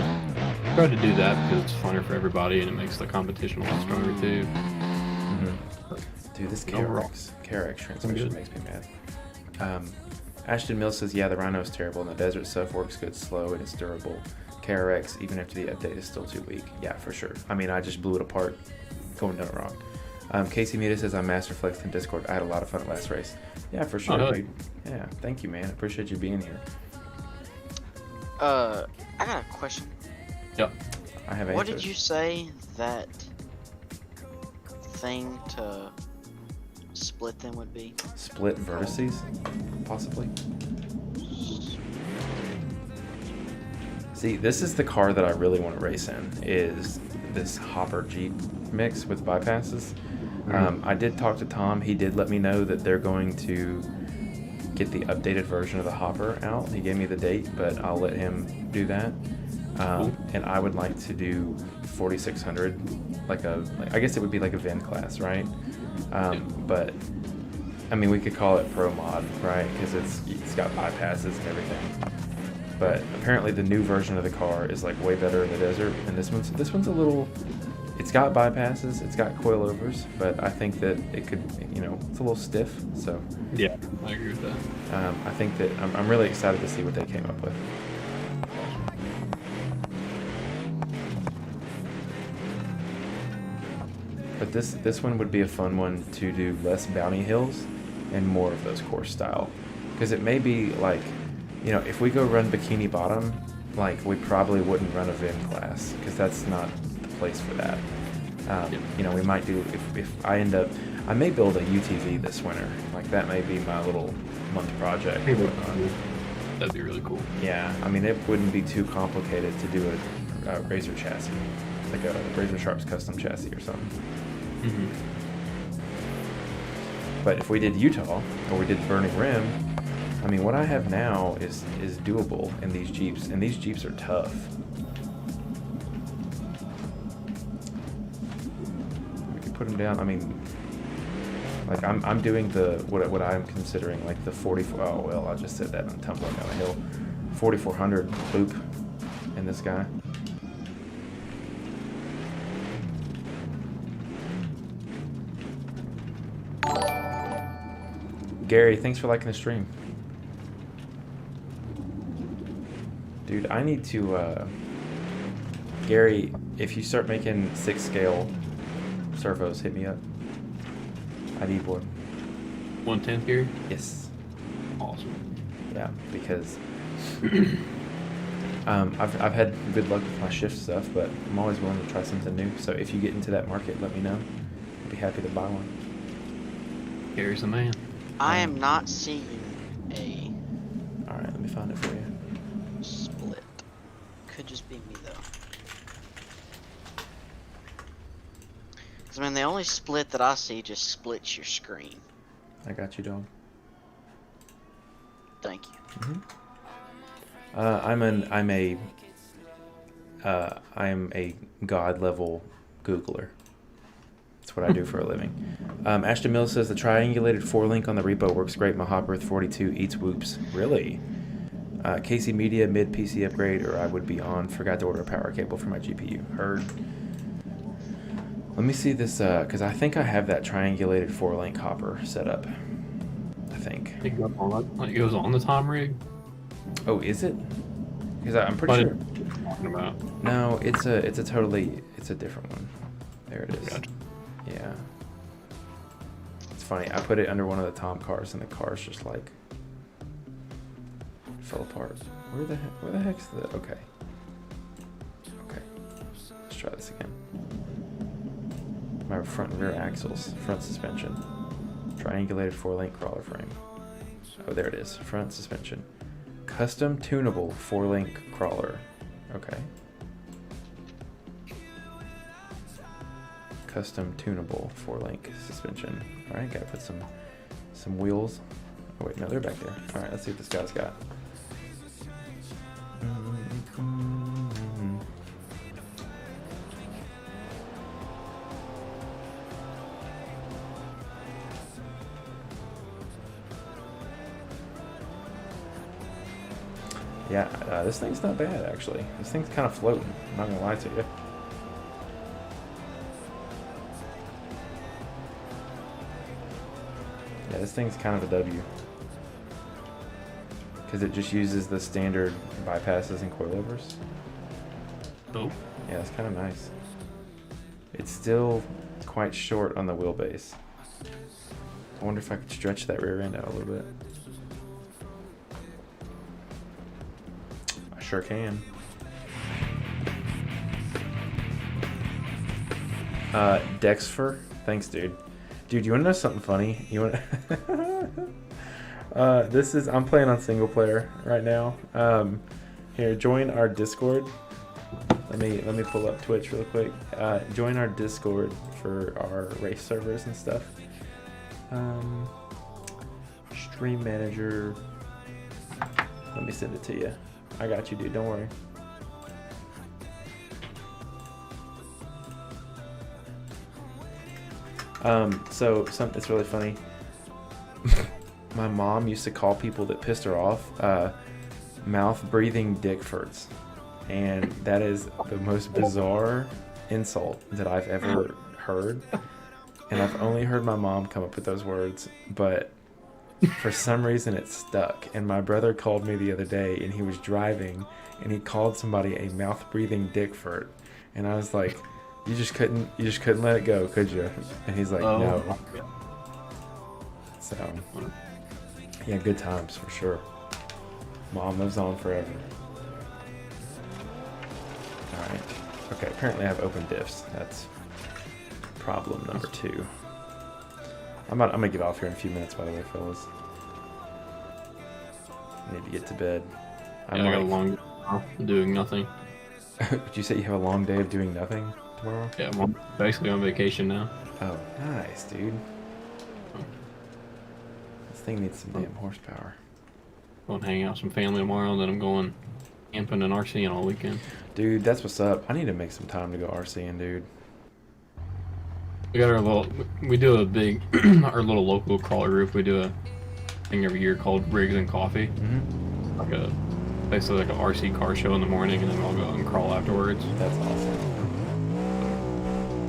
tried to do that because it's funner for everybody and it makes the competition a lot stronger too. Mm-hmm. Dude, this KRX transmission makes me mad. Ashton Mills says, yeah, the Rhino is terrible and the desert stuff works good slow and it's durable. KRX, even after the update, is still too weak. Yeah, for sure. I mean, I just blew it apart, going down it wrong. Casey Mita says, I'm Master Flex in Discord. I had a lot of fun at last race. Yeah, for sure, dude. Yeah, thank you, man. I appreciate you being here. I got a question. Yep. I have answers. What did you say that thing to split them would be? Split vertices, possibly. See, this is the car that I really want to race in, is this Hopper Jeep mix with bypasses. I did talk to Tom. He did let me know that they're going to get the updated version of the Hopper out. He gave me the date, but I'll let him do that. And I would like to do 4600, I guess it would be like a VIN class, right? But I mean, we could call it Pro Mod, right? Because it's got bypasses and everything. But apparently the new version of the car is like way better in the desert, and this one's a little. It's got bypasses, it's got coilovers, but I think that it could, it's a little stiff. So yeah, I agree with that. I think that I'm really excited to see what they came up with. But this one would be a fun one to do less bounty hills and more of those course style, because it may be like, if we go run Bikini Bottom, like we probably wouldn't run a VIN class because that's not the place for that. We might do if I may build a UTV this winter. Like that may be my little month project. That'd be really cool. Yeah, I mean it wouldn't be too complicated to do a Razor chassis, like a Razor Sharps custom chassis or something. Mm-hmm. But if we did Utah or we did Burning Rim, I mean, what I have now is doable in these Jeeps, and these Jeeps are tough. We could put them down. I mean, like I'm doing what I'm considering like the 44. Oh well, I just said that. I'm tumbling down a hill. 4400 loop in this guy. Gary, thanks for liking the stream. Dude, I need to, Gary, if you start making 6 scale servos, hit me up. I need one. 1/10 Gary? Yes. Awesome. Yeah, because I've had good luck with my shift stuff, but I'm always willing to try something new. So if you get into that market, let me know. I'd be happy to buy one. Gary's the man. I am not seeing a Alright, let me find it for you. split. Could just be me though. Cause I mean the only split that I see just splits your screen. I got you, dog. Thank you. I am a god level Googler. That's what I do for a living. Ashton Mills says the triangulated 4-link on the repo works great. My Hopper with 42 eats whoops. Really? Casey Media mid PC upgrade, or I would be on. Forgot to order a power cable for my GPU. Heard. Let me see this, because I think I have that triangulated 4-link Hopper set up. I think. It goes on the Tom rig? Oh, is it? Because I'm pretty sure. What are you talking about? No, it's a different one. There it is. Gotcha. Yeah. It's funny. I put it under one of the Tom cars, and the car's just like fell apart. Where the heck's the? Okay. Let's try this again. My front and rear axles, front suspension, triangulated 4-link crawler frame. Oh, there it is. Front suspension, custom tunable 4-link crawler. Okay. Custom tunable 4-link suspension. All right, gotta put some wheels. Oh wait, no, they're back there. All right, let's see what this guy's got. Yeah, this thing's not bad actually. This thing's kind of floating. I'm not gonna lie to you. Yeah, this thing's kind of a W. Because it just uses the standard bypasses and coilovers. Oh. Yeah, it's kind of nice. It's still quite short on the wheelbase. I wonder if I could stretch that rear end out a little bit. I sure can. Dexfer, thanks, dude. Dude, you want to know something funny? You want? I'm playing on single player right now. Here, join our Discord. Let me pull up Twitch real quick. Join our Discord for our race servers and stuff. Stream manager. Let me send it to you. I got you, dude. Don't worry. So it's really funny. My mom used to call people that pissed her off mouth breathing dickfords, and that is the most bizarre insult that I've ever heard. And I've only heard my mom come up with those words, but for some reason it stuck. And my brother called me the other day, and he was driving, and he called somebody a mouth breathing dickford, and I was like, You just couldn't let it go, could you? And he's like, no. So, yeah, good times for sure. Mom lives on forever. All right. Okay. Apparently, I have open diffs. That's problem number 2. I'm gonna get off here in a few minutes. By the way, fellas. I need to get to bed. I got a long day doing nothing. Did you say you have a long day of doing nothing tomorrow? Yeah, I'm basically on vacation now. Oh, nice, dude. This thing needs some damn horsepower. Going to hang out with some family tomorrow, and then I'm going camping and RCing all weekend. Dude, that's what's up. I need to make some time to go RCing, dude. We got we do a big, our little local crawler group. We do a thing every year called Rigs and Coffee. Mm-hmm. Basically like a RC car show in the morning, and then we'll go and crawl afterwards. That's awesome.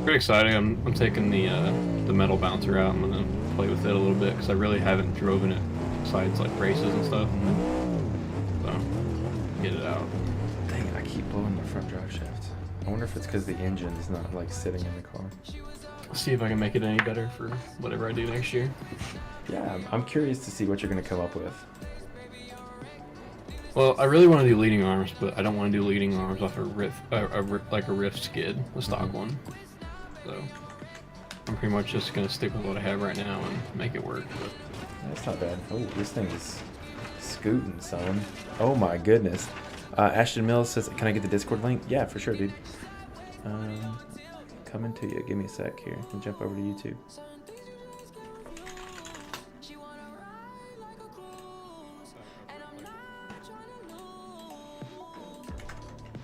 Pretty exciting. I'm taking the metal bouncer out. I'm gonna play with it a little bit because I really haven't driven it besides like races and stuff. So get it out. Dang it, I keep blowing my front drive shaft. I wonder if it's because the engine's not like sitting in the car. See if I can make it any better for whatever I do next year. Yeah, I'm curious to see what you're gonna come up with. Well, I really want to do leading arms, but I don't want to do leading arms off a riff skid, a stock one. So I'm pretty much just gonna stick with what I have right now and make it work. But that's not bad. Oh, this thing is scooting, son. Oh my goodness. Ashton Mills says, "Can I get the Discord link?" Yeah, for sure, dude. Coming to you. Give me a sec here. I can jump over to YouTube.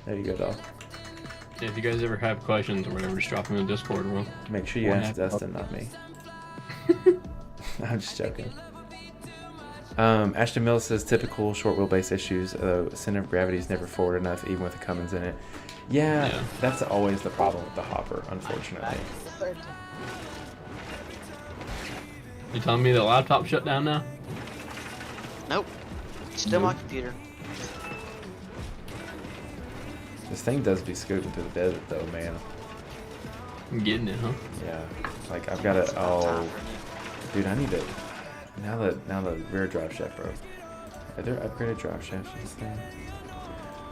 There you go, dog. yeah, if you guys ever have questions or whatever, just drop them in the Discord. We'll Make sure you ask Dustin, not me. I'm just joking. Ashton Mills says, typical short wheelbase issues, though center of gravity is never forward enough, even with the Cummins in it. Yeah, that's always the problem with the hopper, unfortunately. You telling me the laptop shut down now? Nope. Still my computer. This thing does be scooting through the desert, though, man. I'm getting it, huh? Yeah, like I've got to. Oh, dude, I need to. Now the rear drive shaft broke. Are there upgraded drive shafts for this thing?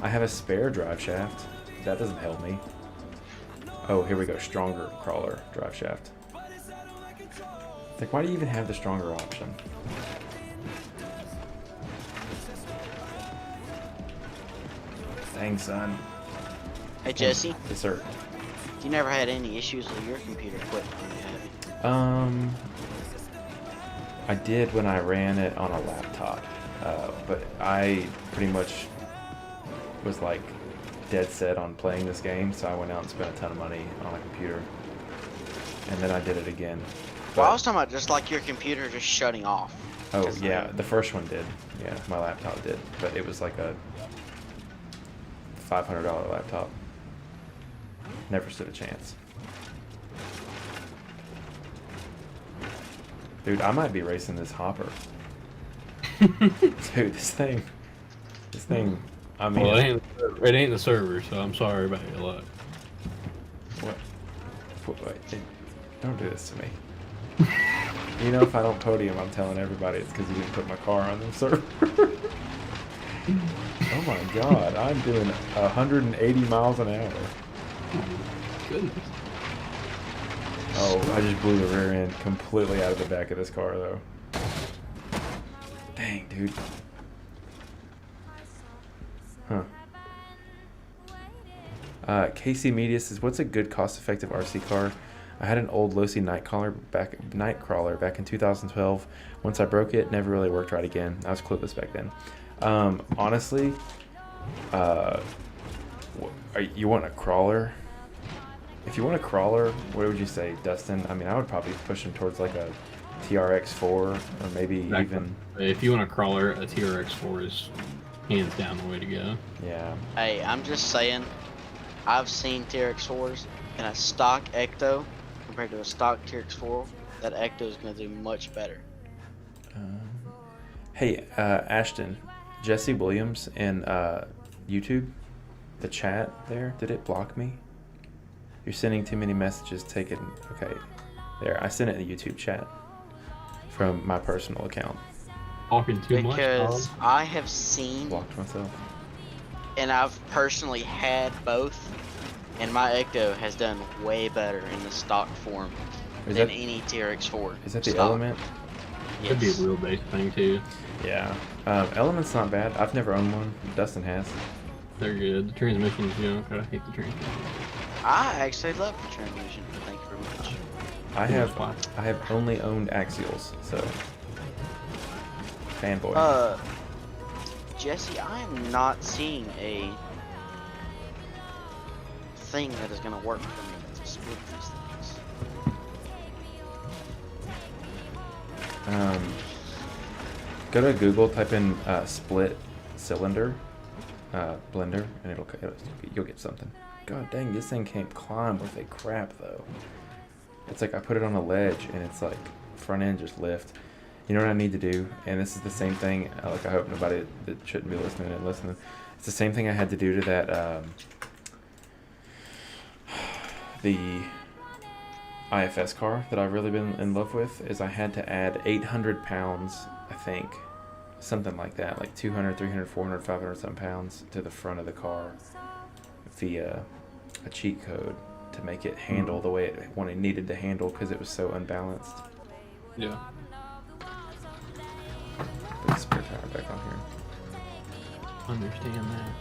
I have a spare drive shaft. That doesn't help me. Oh, here we go. Stronger crawler drive shaft. It's like, why do you even have the stronger option? Dang, son. Hey Jesse, Yes, sir. you never had any issues with your computer equipment, have you? I did when I ran it on a laptop, but I pretty much was like dead set on playing this game, so I went out and spent a ton of money on a computer, and then I did it again. Well, I was talking about just like your computer just shutting off. Oh yeah, the first one did. Yeah, my laptop did, but it was like a $500 laptop. Never stood a chance. Dude, I might be racing this hopper. Dude, this thing I mean, Well, it ain't the server, so I'm sorry about your luck. what, don't do this to me. You know, if I don't podium, I'm telling everybody it's because you didn't put my car on the server. Oh my god, I'm doing 180 miles an hour. Goodness. Oh, I just blew the rear end completely out of the back of this car, though. Dang, dude. Huh. KC Media says, "What's a good, cost-effective RC car? I had an old Losi Nightcrawler back in 2012. Once I broke it, never really worked right again. I was clueless back then. Honestly, you want a crawler? If you want a crawler, what would you say, Dustin? I mean, I would probably push him towards like a TRX4 or maybe even. If you want a crawler, a TRX4 is hands down the way to go. Yeah. Hey, I'm just saying, I've seen TRX4s in a stock Ecto compared to a stock TRX4. That Ecto is going to do much better. Hey, Ashton, Jesse Williams in YouTube, the chat there, did it block me? You're sending too many messages. Take it. Okay, there. I sent it in the YouTube chat from my personal account. Talking too much. Because I have seen, Blocked myself. and I've personally had both, and my Ecto has done way better in the stock form than any TRX4. Is that the stock. Element? Yes. Could be a wheelbase thing too. Yeah. Element's not bad. I've never owned one. Dustin has. They're good. The transmission's junk. I hate the transmission. I actually love the transmission. Thank you very much. I have only owned axials, so fanboy. Jesse, I am not seeing a thing that is going to work for me to split these things. Go to Google, type in split cylinder blender, and you'll get something. God dang, this thing can't climb worth a crap though. It's like I put it on a ledge and it's like front end just lift. You know what I need to do? And this is the same thing. Like I hope nobody that shouldn't be listening and listening. It's the same thing I had to do to that the IFS car that I've really been in love with. Is I had to add 800 pounds, I think, something like that, like 200, 300, 400, 500 some pounds to the front of the car via a cheat code to make it handle the way it needed to handle because it was so unbalanced. Yeah. Put the spare tire back on here. Understand that.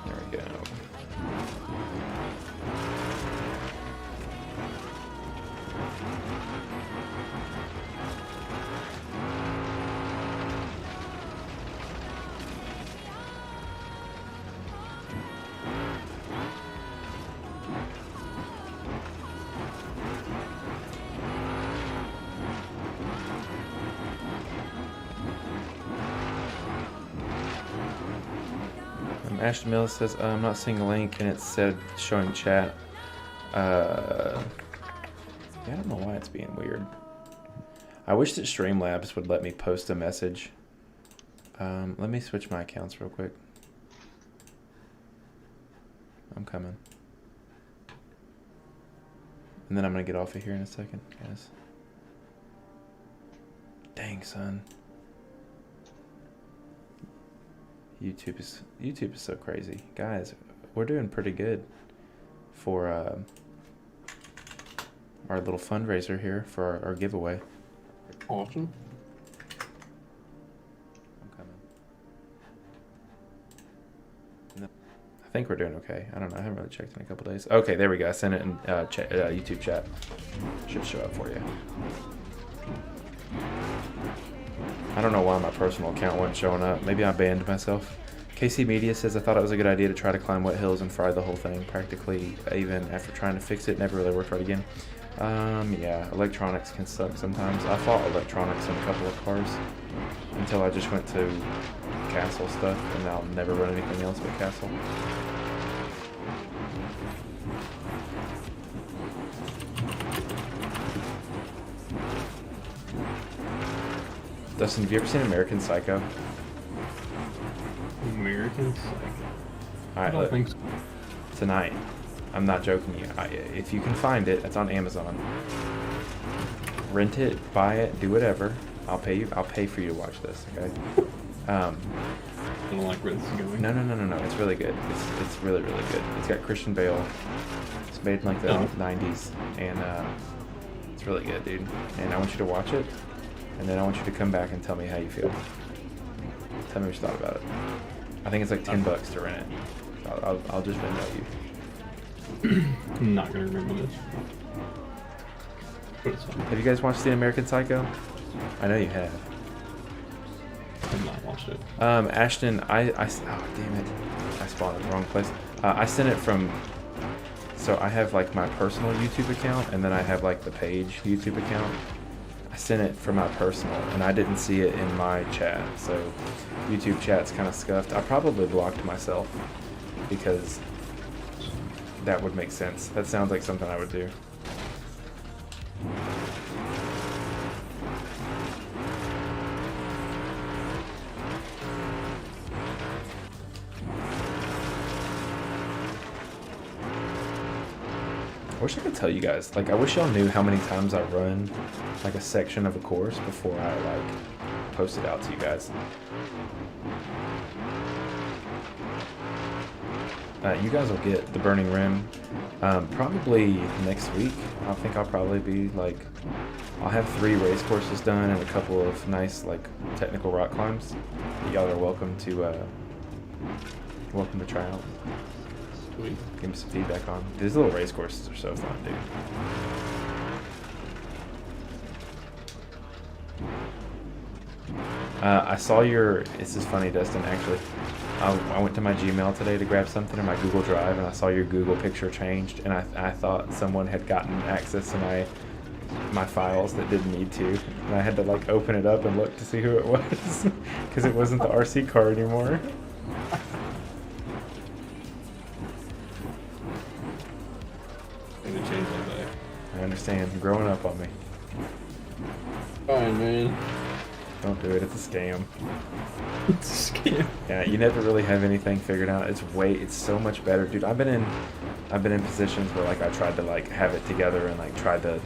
There we go. Ashton Mills says, I'm not seeing a link, and it said showing chat. Yeah, I don't know why it's being weird. I wish that Streamlabs would let me post a message. Let me switch my accounts real quick. I'm coming. And then I'm going to get off of here in a second, guys. Dang, son. YouTube is so crazy, guys. We're doing pretty good for our little fundraiser here for our giveaway. Awesome. I'm coming. No, I think we're doing okay. I don't know. I haven't really checked in a couple days. Okay, there we go. I sent it in YouTube chat. Should show up for you. I don't know why my personal account wasn't showing up. Maybe I banned myself. KC Media says, I thought it was a good idea to try to climb wet hills and fry the whole thing. Practically, even after trying to fix it, never really worked right again. Yeah, electronics can suck sometimes. I fought electronics in a couple of cars until I just went to Castle stuff, and I'll never run anything else but Castle. Dustin, have you ever seen American Psycho? American Psycho. All I right, don't look, think so. tonight. I'm not joking you. If you can find it, it's on Amazon. Rent it, buy it, do whatever. I'll pay you. I'll pay for you to watch this. Okay. I don't like where this is going. No. It's really good. It's really good. It's got Christian Bale. It's made in like the Oh. 90s, and it's really good, dude. And I want you to watch it, and then I want you to come back and tell me how you feel. Tell me what you thought about it. I think it's like $10 to rent it. I'll just rent it you. I'm not gonna remember this. But it's fine. Have you guys watched The American Psycho? I know you have. I've not watched it. Ashton, oh damn it, I spawned in the wrong place. I sent it from, so I have like my personal YouTube account, and then I have like the page YouTube account. I sent it from my personal, and I didn't see it in my chat, so YouTube chat's kind of scuffed. I probably blocked myself, because that would make sense. That sounds like something I would do. I wish I could tell you guys. Like, I wish y'all knew how many times I run like a section of a course before I like post it out to you guys. You guys will get the Burning Rim probably next week. I think I'll probably be like, I'll have 3 race courses done and a couple of nice like technical rock climbs that y'all are welcome to try out. Sweet. Give me some feedback on. These little race courses are so fun, dude. I saw your. This is funny, Dustin. Actually, I went to my Gmail today to grab something in my Google Drive, and I saw your Google picture changed, and I thought someone had gotten access to my files that didn't need to, and I had to like open it up and look to see who it was, because it wasn't the RC car anymore. I'm gonna change that back. I understand. You're growing up on me. Fine, man. Don't do it. It's a scam. It's a scam. Yeah, you never really have anything figured out. It's so much better, dude. I've been in positions where like I tried to like have it together and like tried to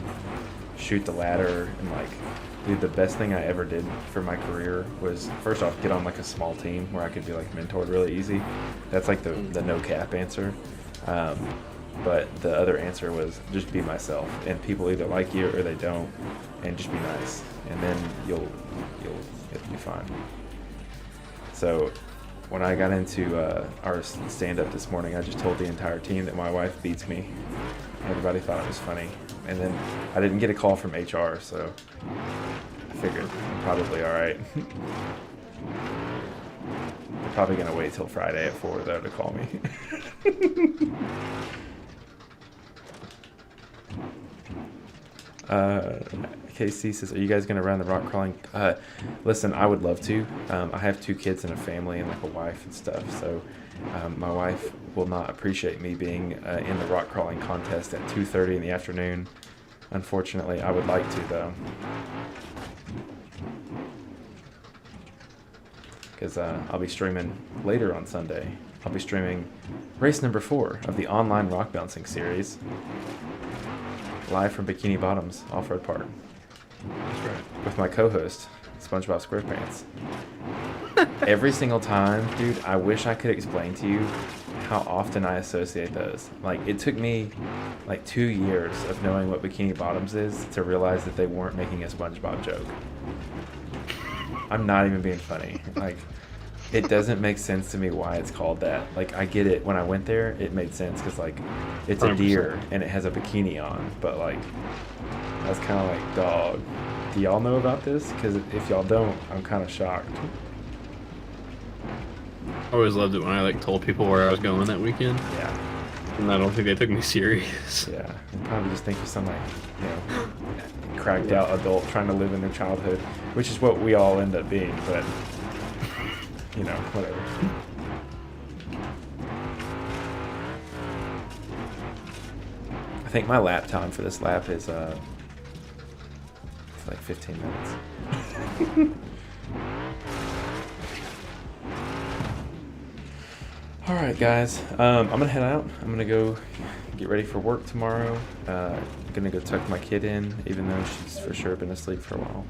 shoot the ladder, and like, dude, the best thing I ever did for my career was first off get on like a small team where I could be like mentored really easy. That's like the no cap answer. But the other answer was just be myself, and people either like you or they don't, and just be nice, and then you'll be fine. So when I got into our stand-up this morning, I just told the entire team that my wife beats me. Everybody thought it was funny, and then I didn't get a call from HR, so I figured I'm probably all right. They're probably gonna wait till Friday at 4 though to call me. KC says, are you guys going to run the rock crawling? Listen, I would love to. I have 2 kids and a family and like a wife and stuff, so my wife will not appreciate me being in the rock crawling contest at 2:30 in the afternoon. Unfortunately, I would like to though, because I'll be streaming later on Sunday. I'll be streaming race number 4 of the online rock bouncing series, live from Bikini Bottoms Off-Road Park. That's right. With my co-host, SpongeBob SquarePants. Every single time, dude, I wish I could explain to you how often I associate those. Like, it took me like 2 years of knowing what Bikini Bottoms is to realize that they weren't making a SpongeBob joke. I'm not even being funny. Like, it doesn't make sense to me why it's called that. Like, I get it. When I went there, it made sense because, like, it's a 100%. deer and it has a bikini on. But, like, I was kind of like, dog, do y'all know about this? Because if y'all don't, I'm kind of shocked. I always loved it when I like told people where I was going that weekend, Yeah. and I don't think they took me serious. Yeah. They probably just think you're some, like, you know, cracked out adult trying to live in their childhood, which is what we all end up being, but, you know, whatever. I think my lap time for this lap is it's like 15 minutes. All right, guys. I'm gonna head out. I'm gonna go get ready for work tomorrow. Gonna go tuck my kid in, even though she's for sure been asleep for a while.